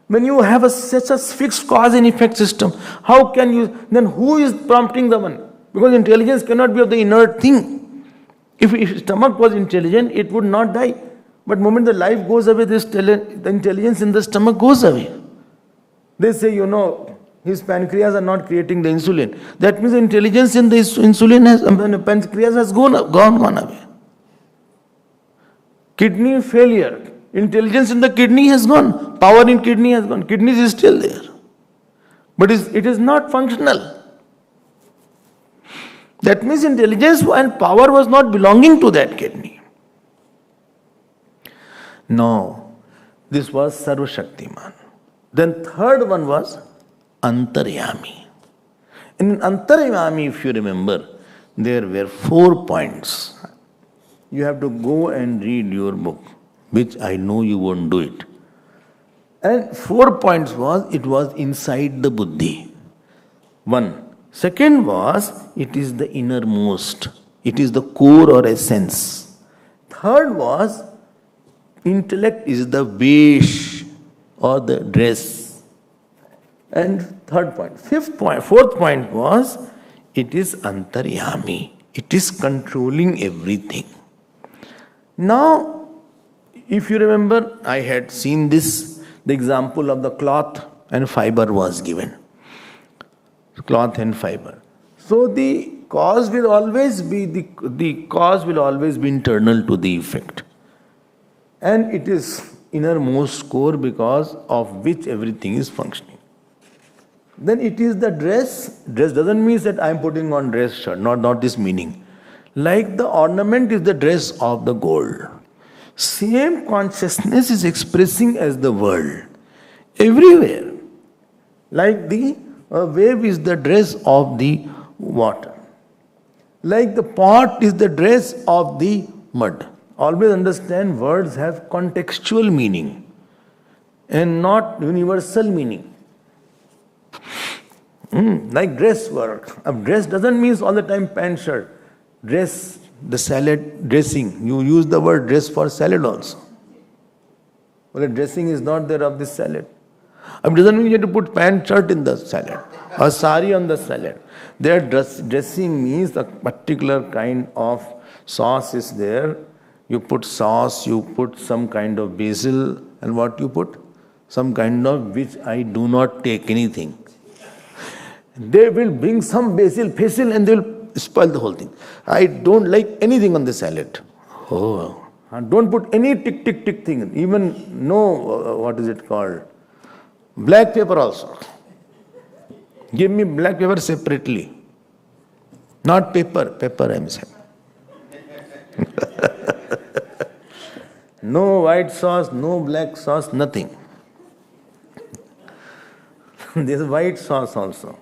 when you have such a fixed cause and effect system, how can you, then who is prompting the one? Because intelligence cannot be of the inert thing. If stomach was intelligent, it would not die. But the moment the life goes away, the intelligence in the stomach goes away. They say, his pancreas are not creating the insulin. That means intelligence in the pancreas has gone away. Kidney failure. Intelligence in the kidney has gone. Power in kidney has gone. Kidney is still there. But it is not functional. That means intelligence and power was not belonging to that kidney. No. This was Sarva Shaktiman. Then third one was Antaryami. In Antaryami, if you remember, there were 4 points. You have to go and read your book, which I know you won't do it. And 4 points was, it was inside the buddhi. 1. Second was, it is the innermost. It is the core or essence. Third was, intellect is the vesh or the dress. And fourth point was, it is antaryami. It is controlling everything. Now, if you remember, I had seen this, the example of the cloth and fiber was given. Cloth and fiber. So the cause will always be internal to the effect. And it is innermost core because of which everything is functioning. Then it is the dress. Dress doesn't mean that I am putting on dress shirt, not this meaning. Like the ornament is the dress of the gold. Same consciousness is expressing as the world. Everywhere. Like the wave is the dress of the water. Like the pot is the dress of the mud. Always understand words have contextual meaning and not universal meaning. Like dress work. A dress doesn't mean all the time pant shirt. Dress, the salad dressing. You use the word dress for salad also. Well, the dressing is not there of this salad. It doesn't mean you have to put pant shirt in the salad or sari on the salad. Their dressing means a particular kind of sauce is there. You put sauce, you put some kind of basil, and what you put? Some kind of which I do not take anything. They will bring some basil, and they will spoil the whole thing. I don't like anything on the salad. Oh, don't put any tick thing. Even no, what is it called? Black pepper also. Give me black pepper separately. Not pepper I am saying. No white sauce, no black sauce, nothing. There is white sauce also.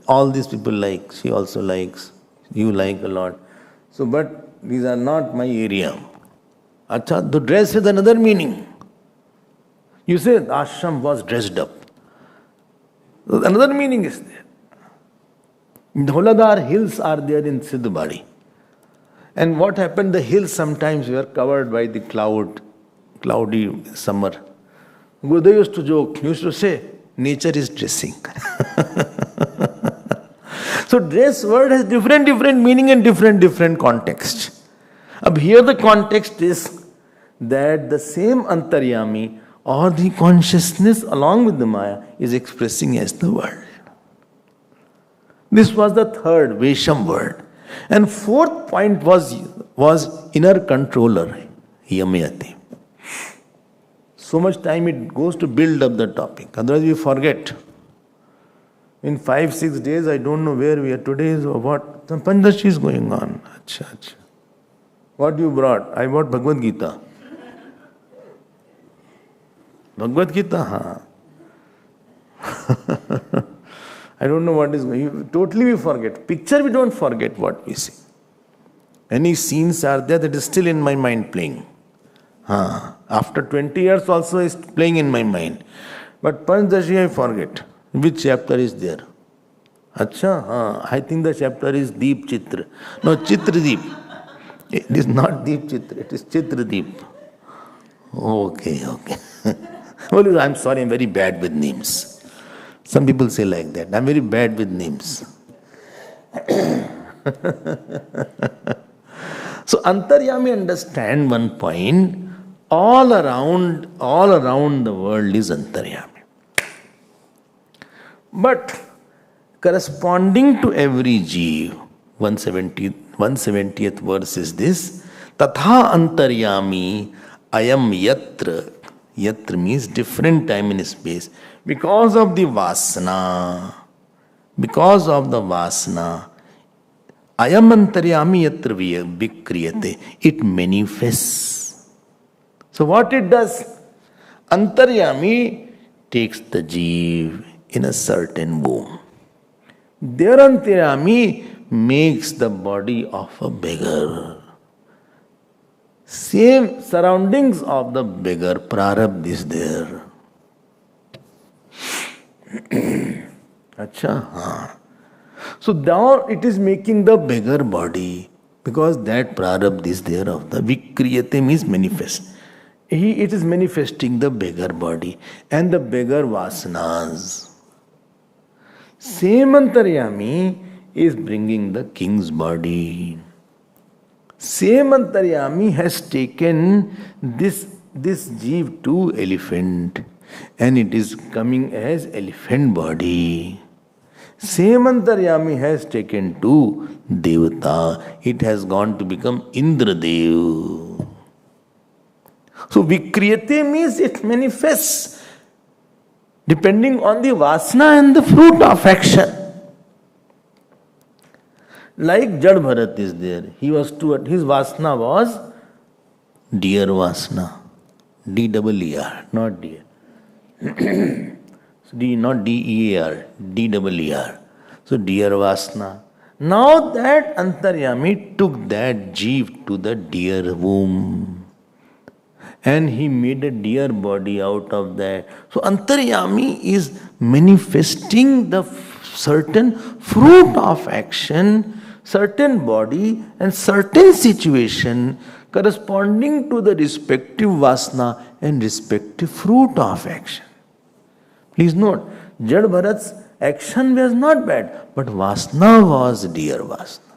All these people like, she also likes, you like a lot. So, but these are not my area. Acha, the dress has another meaning. You say the ashram was dressed up. Another meaning is there. Dholadar hills are there in Siddhbadi. And what happened, the hills sometimes were covered by the cloudy summer. Gurudev used to joke, he used to say, nature is dressing. So dress word has different meaning and different context. Ab here the context is that the same antaryami or the consciousness along with the Maya is expressing as the world. This was the third Vesham word. And fourth point was inner controller, Yamayati. So much time it goes to build up the topic. Otherwise we forget. In 5-6 days, I don't know where we are. Today is what? The Panchadashi is going on. Acha, acha. What you brought? I brought Bhagavad Gita. Bhagavad Gita, huh? I don't know what is going. Totally we forget. Picture we don't forget what we see. Any scenes are there that is still in my mind playing. After 20 years also is playing in my mind. But Panchadashi I forget. Which chapter is there? Acha, I think the chapter is Deep Chitra. No, Chitra Deep. It is not Deep Chitra, it is Chitra Deep. Okay. Well, I'm sorry, I'm very bad with names. Some people say like that. I'm very bad with names. So Antaryami understand one point. All around the world is Antaryami. But corresponding to every jeev, 170th verse is this, Tatha Antaryami ayam yatra. Yatra means different time and space. Because of the vasana, ayam Antaryami yatra vikriyate. It manifests. So what it does? Antaryami takes the jeev in a certain womb. Their Antaryami makes the body of a beggar. Same surroundings of the beggar, prarabdha is there. Acha, So now it is making the beggar body because that prarabdha is there of the vikriyate means manifest. It is manifesting the beggar body and the beggar vasanas. Same Antaryami is bringing the king's body. Same Antaryami has taken this jeev to elephant and it is coming as elephant body. Same Antaryami has taken to Devata. It has gone to become Indradev. So Vikriyate means it manifests depending on the vasana and the fruit of action. Like Jad Bharat is there. His vasana was deer vasana. D-double-E-R, not deer. Not D-E-A-R, D-double-E-R. So deer vasana. Now that Antaryami took that jeev to the deer womb. And he made a deer body out of that. So Antaryami is manifesting the certain fruit of action, certain body and certain situation corresponding to the respective vasana and respective fruit of action. Please note, Jad Bharat's action was not bad, but vasana was deer vasana.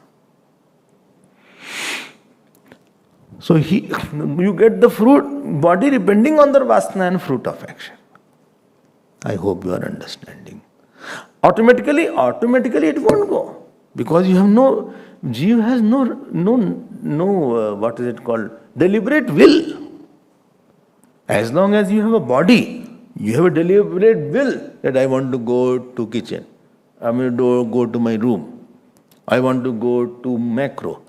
So you get the fruit, body depending on the vasana and fruit of action. I hope you are understanding. Automatically it won't go. Because you have jeev has no what is it called? Deliberate will. As long as you have a body, you have a deliberate will that I want to go to kitchen. I want to go to my room. I want to go to macro.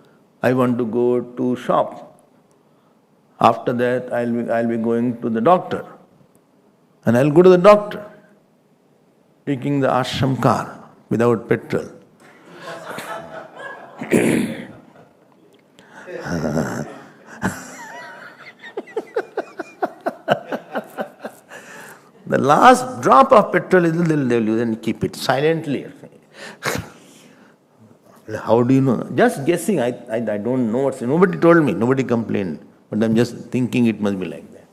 I want to go to shop. After that, I'll be going to the doctor. And I'll go to the doctor, taking the ashram car without petrol. The last drop of petrol is they'll use and keep it silently. How do you know? Just guessing. I don't know what's. Nobody told me. Nobody complained. But I'm just thinking it must be like that.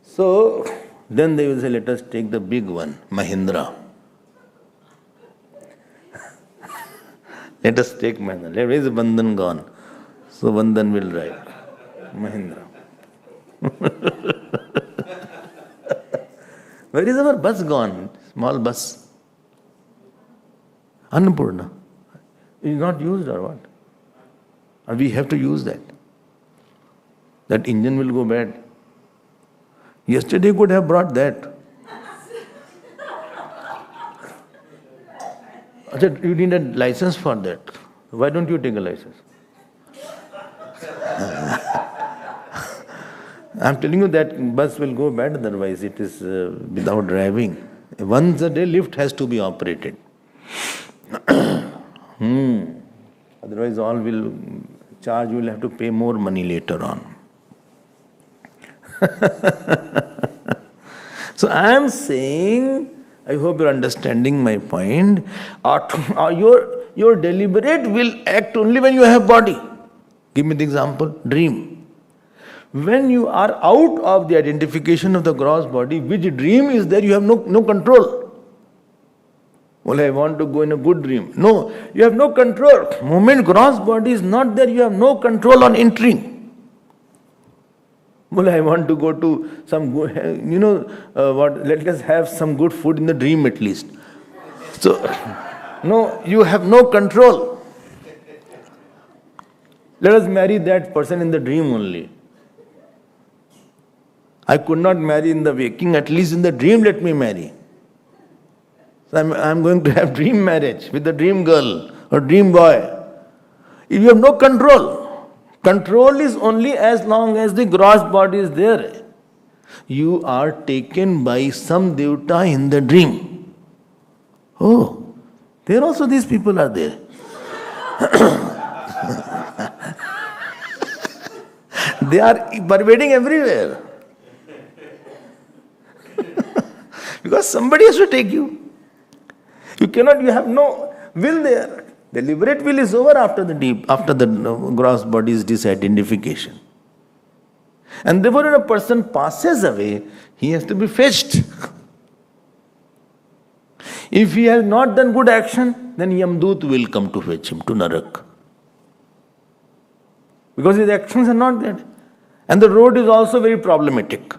So then they will say, let us take the big one, Mahindra. Let us take Mahindra. Where is Bandhan gone? So Bandhan will drive. Mahindra. Where is our bus gone? Small bus. Annapurna. Is not used or what? Or we have to use that. That engine will go bad. Yesterday could have brought that. Achha, you need a license for that. Why don't you take a license? I'm telling you that bus will go bad, otherwise it is without driving. Once a day lift has to be operated. Otherwise all will charge, you will have to pay more money later on. So I am saying, I hope you're understanding my point. Your deliberate will act only when you have body. Give me the example. Dream. When you are out of the identification of the gross body, which dream is there, you have no control. Well, I want to go in a good dream. No, you have no control. Moment gross body is not there, you have no control on entering. Well, I want to go to some good, let us have some good food in the dream at least. So, no, you have no control. Let us marry that person in the dream only. I could not marry in the waking, at least in the dream let me marry. So I'm going to have dream marriage with the dream girl or dream boy. You have no control. Control is only as long as the gross body is there. You are taken by some devta in the dream. Oh, there also these people are there. They are pervading everywhere. Because somebody has to take you. You have no will there. Deliberate will is over after the gross body's disidentification. And therefore when a person passes away, he has to be fetched. If he has not done good action, then Yamdut will come to fetch him to Narak. Because his actions are not there. And the road is also very problematic.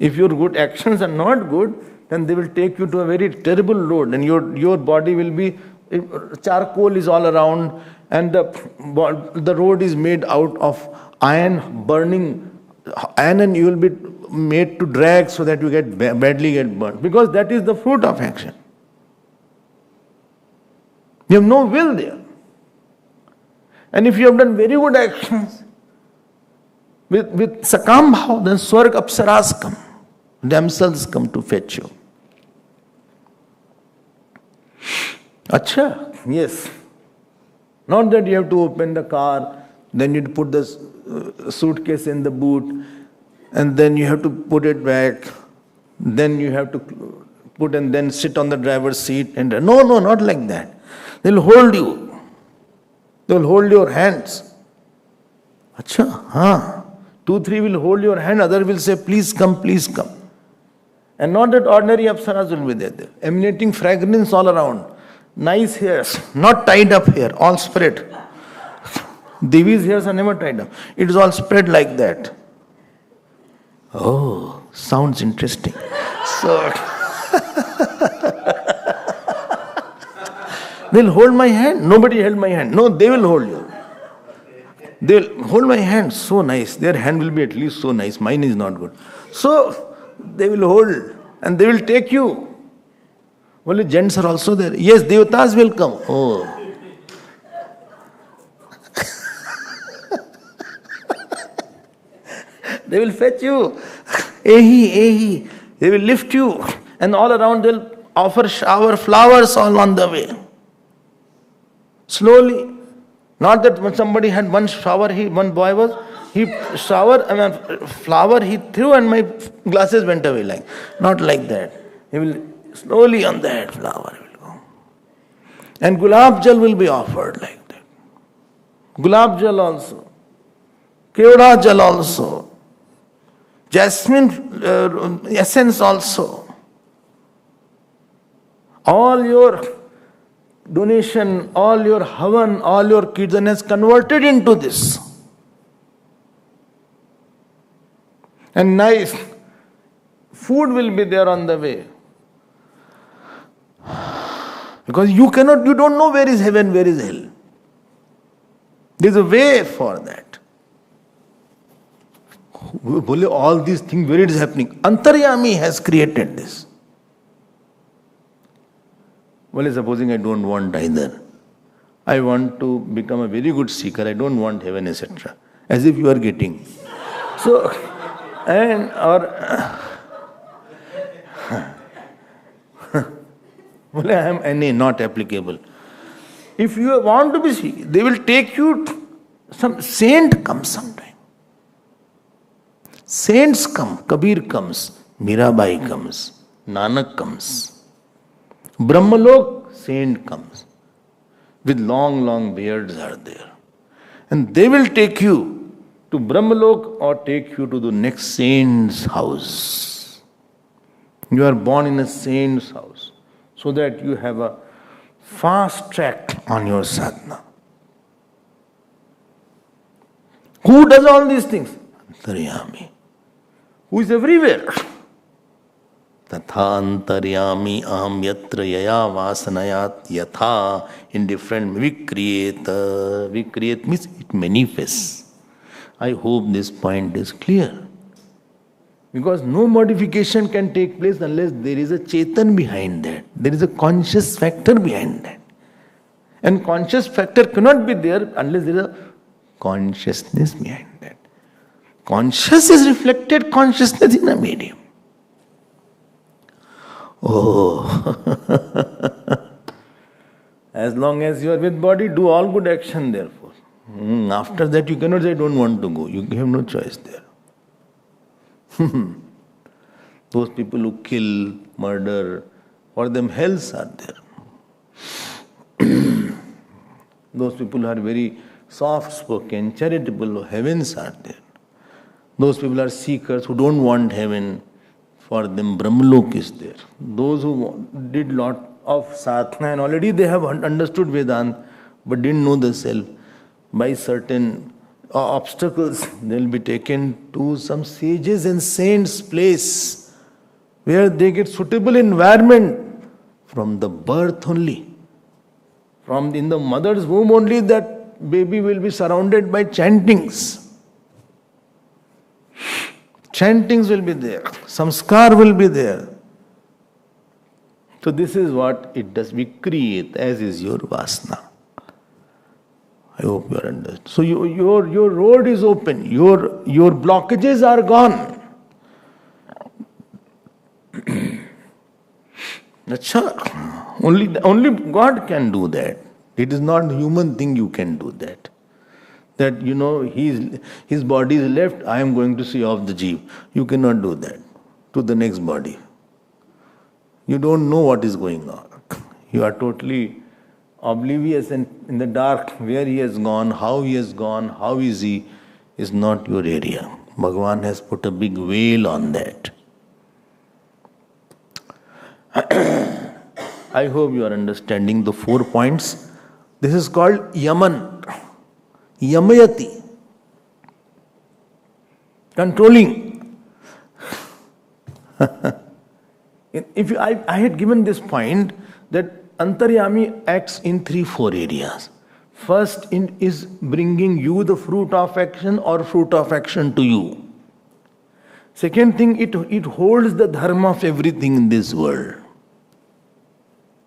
If your good actions are not good, then they will take you to a very terrible road, and your body will be, charcoal is all around, and the road is made out of iron, burning iron, and you will be made to drag so that you badly get burnt, because that is the fruit of action. You have no will there. And if you have done very good actions with sakam bhav, then swarg apsaras come, themselves come to fetch you. Acha, yes. Not that you have to open the car, then you put the suitcase in the boot, and then you have to put it back, then you have to put and then sit on the driver's seat. And no, not like that. They'll hold you. They'll hold your hands. Acha, 2, 3 will hold your hand, other will say, please come, please come. And not that ordinary apsaras will be there, emanating fragrance all around. Nice hairs, not tied up hair, all spread. Devi's hairs are never tied up. It is all spread like that. Oh, sounds interesting. So, they'll hold my hand. Nobody held my hand. No, they will hold you. They'll hold my hand. So nice. Their hand will be at least so nice. Mine is not good. So, they will hold and they will take you. Well, gents are also there. Yes, devatas will come. Oh. They will fetch you. Ehi. They will lift you. And all around they'll offer shower flowers all on the way. Slowly. Not that when somebody had one shower, one boy was, flower he threw and my glasses went away. Like, not like that. He will slowly on that flower will go. And gulab jal will be offered like that. Gulab jal also. Kevda jal also. Jasmine essence also. All your donation, all your havan, all your kirtan has converted into this. And nice food will be there on the way. Because you don't know where is heaven, where is hell. There is a way for that. All these things, where it is happening? Antaryami has created this. Well, supposing I don't want either. I want to become a very good seeker. I don't want heaven, etc. As if you are getting. So, and or well, I am NA, not applicable. If you want to be seeker, they will take you to some saint comes sometime. Saints come. Kabir comes. Mirabai comes. Nanak comes. Brahmalok, saint comes. With long, long beards are there. And they will take you to Brahmalok or take you to the next saint's house. You are born in a saint's house so that you have a fast track on your sadhana. Who does all these things? Antaryami. Who is everywhere. Tatha antaryami aham yatra yaya vasanayat yatha. In different, we create means it manifests. I hope this point is clear. Because no modification can take place unless there is a chetan behind that. There is a conscious factor behind that. And conscious factor cannot be there unless there is a consciousness behind that. Conscious is reflected consciousness in a medium. Oh, as long as you are with body, do all good action therefore. After that you cannot say, I don't want to go. You have no choice there. Those people who kill, murder, for them hells are there. Those people are very soft-spoken, charitable, heavens are there. Those people are seekers who don't want heaven. For them, Brahmalok is there. Those who did lot of sadhana and already they have understood Vedanta but didn't know the self, by certain obstacles, they will be taken to some sages and saints' place where they get suitable environment from the birth only. From in the mother's womb only that baby will be surrounded by chantings. Chantings will be there. Samskar will be there. So this is what it does. We create as is your vasana. I hope you are understood. So your road is open. Your blockages are gone. Only God can do that. It is not a human thing you can do that. That his body is left, I am going to see off the jeep. You cannot do that to the next body. You don't know what is going on. You are totally oblivious and in the dark where he has gone, how is he, is not your area. Bhagavan has put a big veil on that. I hope you are understanding the 4 points. This is called Yaman. Yamayati. Controlling. If I had given this point that Antaryami acts in 3-4 areas. First is bringing you the fruit of action or fruit of action to you. Second thing, it holds the dharma of everything in this world.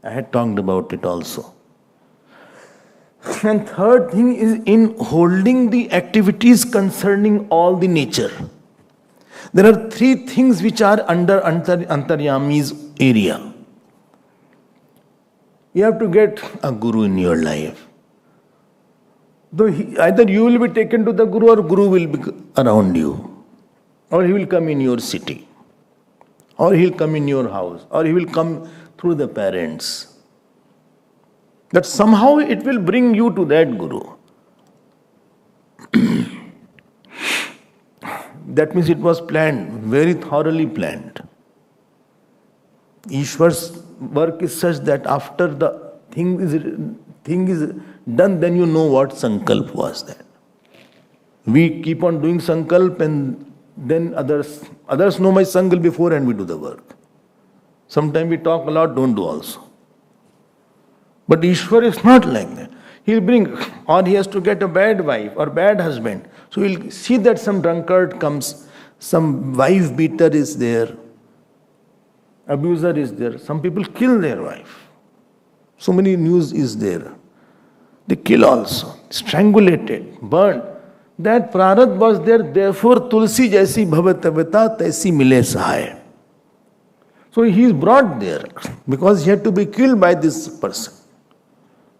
I had talked about it also. And third thing is in holding the activities concerning all the nature. There are 3 things which are under Antaryami's area. You have to get a guru in your life. Though either you will be taken to the guru or guru will be around you. Or he will come in your city. Or he will come in your house. Or he will come through the parents. That somehow it will bring you to that guru. That means it was planned, very thoroughly planned. Ishwar's work is such that after the thing is done, then you know what sankalp was that. We keep on doing sankalp and then others know my sankalp before and we do the work. Sometimes we talk a lot, don't do also. But Ishwar is not like that. He'll bring, or he has to get a bad wife or bad husband. So he'll see that some drunkard comes, some wife beater is there, abuser is there. Some people kill their wife. So many news is there. They kill also, strangulated, burned. That prarabdha was there, therefore tulsi jaisi bhavatavata taisi mile sahaya. So he is brought there because he had to be killed by this person.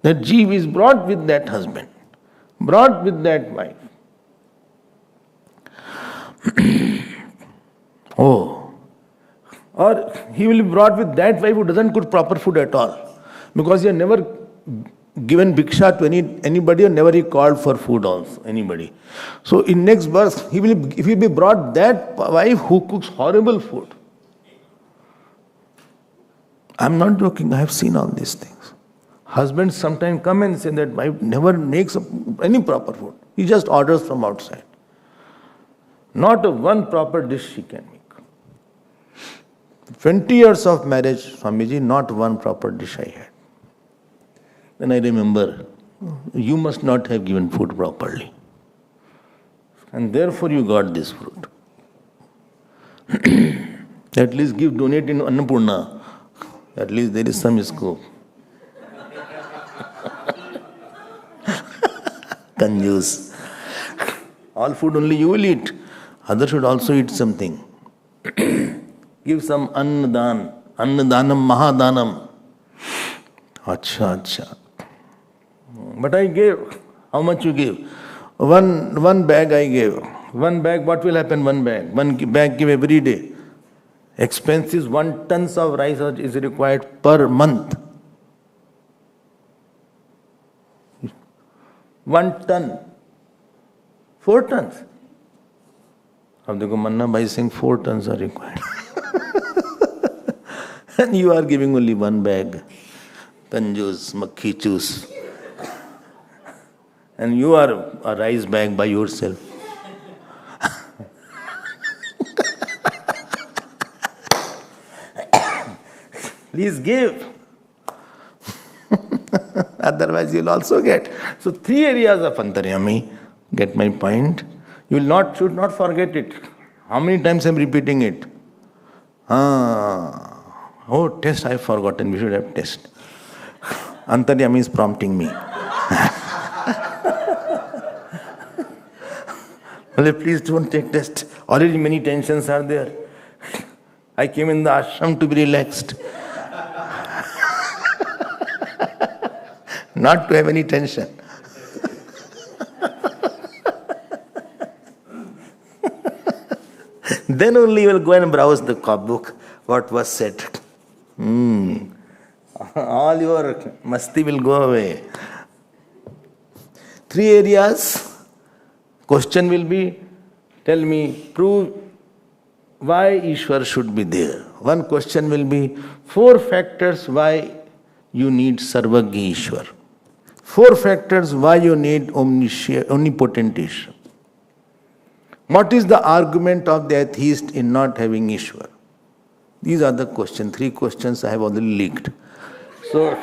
That jeev is brought with that husband, brought with that wife. Oh, or he will be brought with that wife who doesn't cook proper food at all, because he has never given bhiksha to anybody, or never he called for food also, anybody. So in next verse, he will be brought that wife who cooks horrible food. I'm not joking, I have seen all these things. Husbands sometimes come and say that wife never makes any proper food. He just orders from outside. Not one proper dish she can make. 20 years of marriage, Swamiji, not one proper dish I had. Then I remember, you must not have given food properly. And therefore you got this fruit. At least donate in Annapurna. At least there is some scope. Conjuice. All food only you will eat. Others should also eat something. Give some annadan. Annadanam mahadanam. Acha. But I gave. How much you gave? One bag I gave. One bag, what will happen? One bag. One bag give every day. Expenses 1 ton of rice is required per month. 1 ton. 4 tons. Ab dekho Manna Bhai saying 4 tons are required. And you are giving only 1 bag. Kanjus, makhi juice. And you are a rice bag by yourself. Please give. Otherwise you will also get. So 3 areas of antaryami. Get my point? You will should not forget it. How many times I am repeating it? Oh, test I have forgotten. We should have test. Antaryami is prompting me. Well, please don't take test. Already many tensions are there. I came in the ashram to be relaxed. Not to have any tension. Then only you will go and browse the book, what was said. All your masti will go away. 3 areas. Question will be, tell me, prove why Ishwar should be there. One question will be, 4 factors why you need Sarvagya Ishwar. 4 factors why you need omnipotent Ishwar. What is the argument of the atheist in not having Ishwar? These are the questions. 3 questions I have already leaked. So,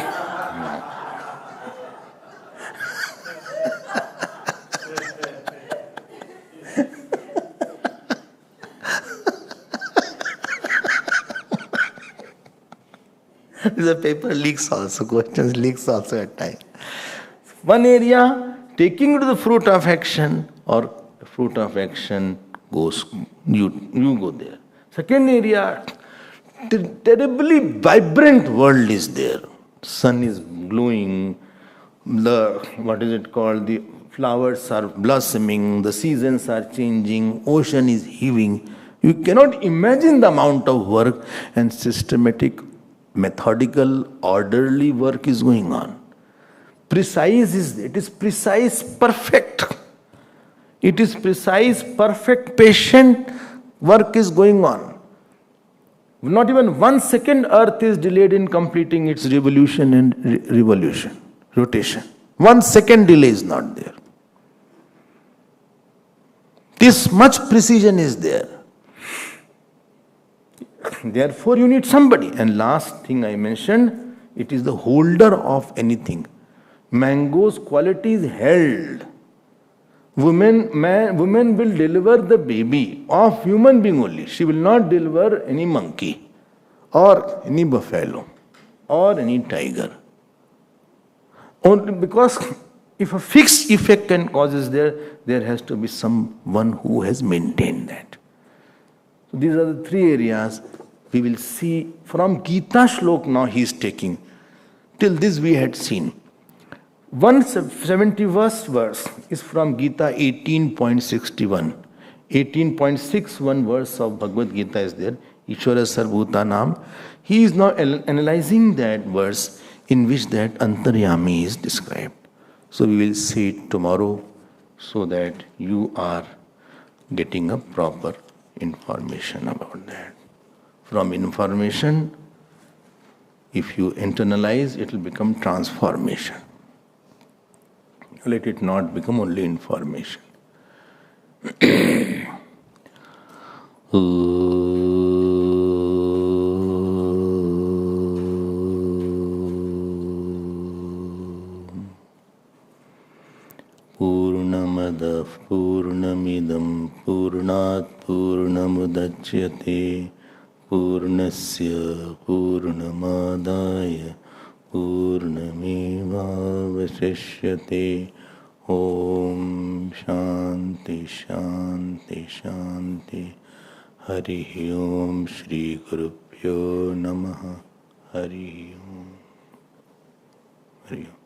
the paper leaks also, questions leaks also at times. One area, taking to the fruit of action, or the fruit of action goes, you go there. Second area, terribly vibrant world is there. Sun is glowing, the flowers are blossoming, the seasons are changing, ocean is heaving. You cannot imagine the amount of work and systematic, methodical, orderly work is going on. It is precise, perfect. It is precise, perfect, patient work is going on. Not even 1 second Earth is delayed in completing its revolution and rotation. 1 second delay is not there. This much precision is there. Therefore, you need somebody. And last thing I mentioned, it is the holder of anything. Mango's quality is held. Woman will deliver the baby of human being only. She will not deliver any monkey or any buffalo or any tiger. Only because if a fixed effect can cause is there, there has to be someone who has maintained that. So these are the three areas we will see from Gita Shlok now he is taking. Till this we had seen. 171st verse is from Gita 18.61. 18.61 verse of Bhagavad Gita is there. Ishvara Sarvbhutanam. He is now analyzing that verse in which that Antaryami is described. So we will see it tomorrow so that you are getting a proper information about that. From information, if you internalize, it will become transformation. Let it not become only information. Purnamada Purnamidam Purnat Purnamudachyate Purnasya Purnamadaya Purnamevavasishyate. Om Shanti Shanti Shanti. Hari Om Shri Gurubhyo Namaha. Hari Om. Hari Om.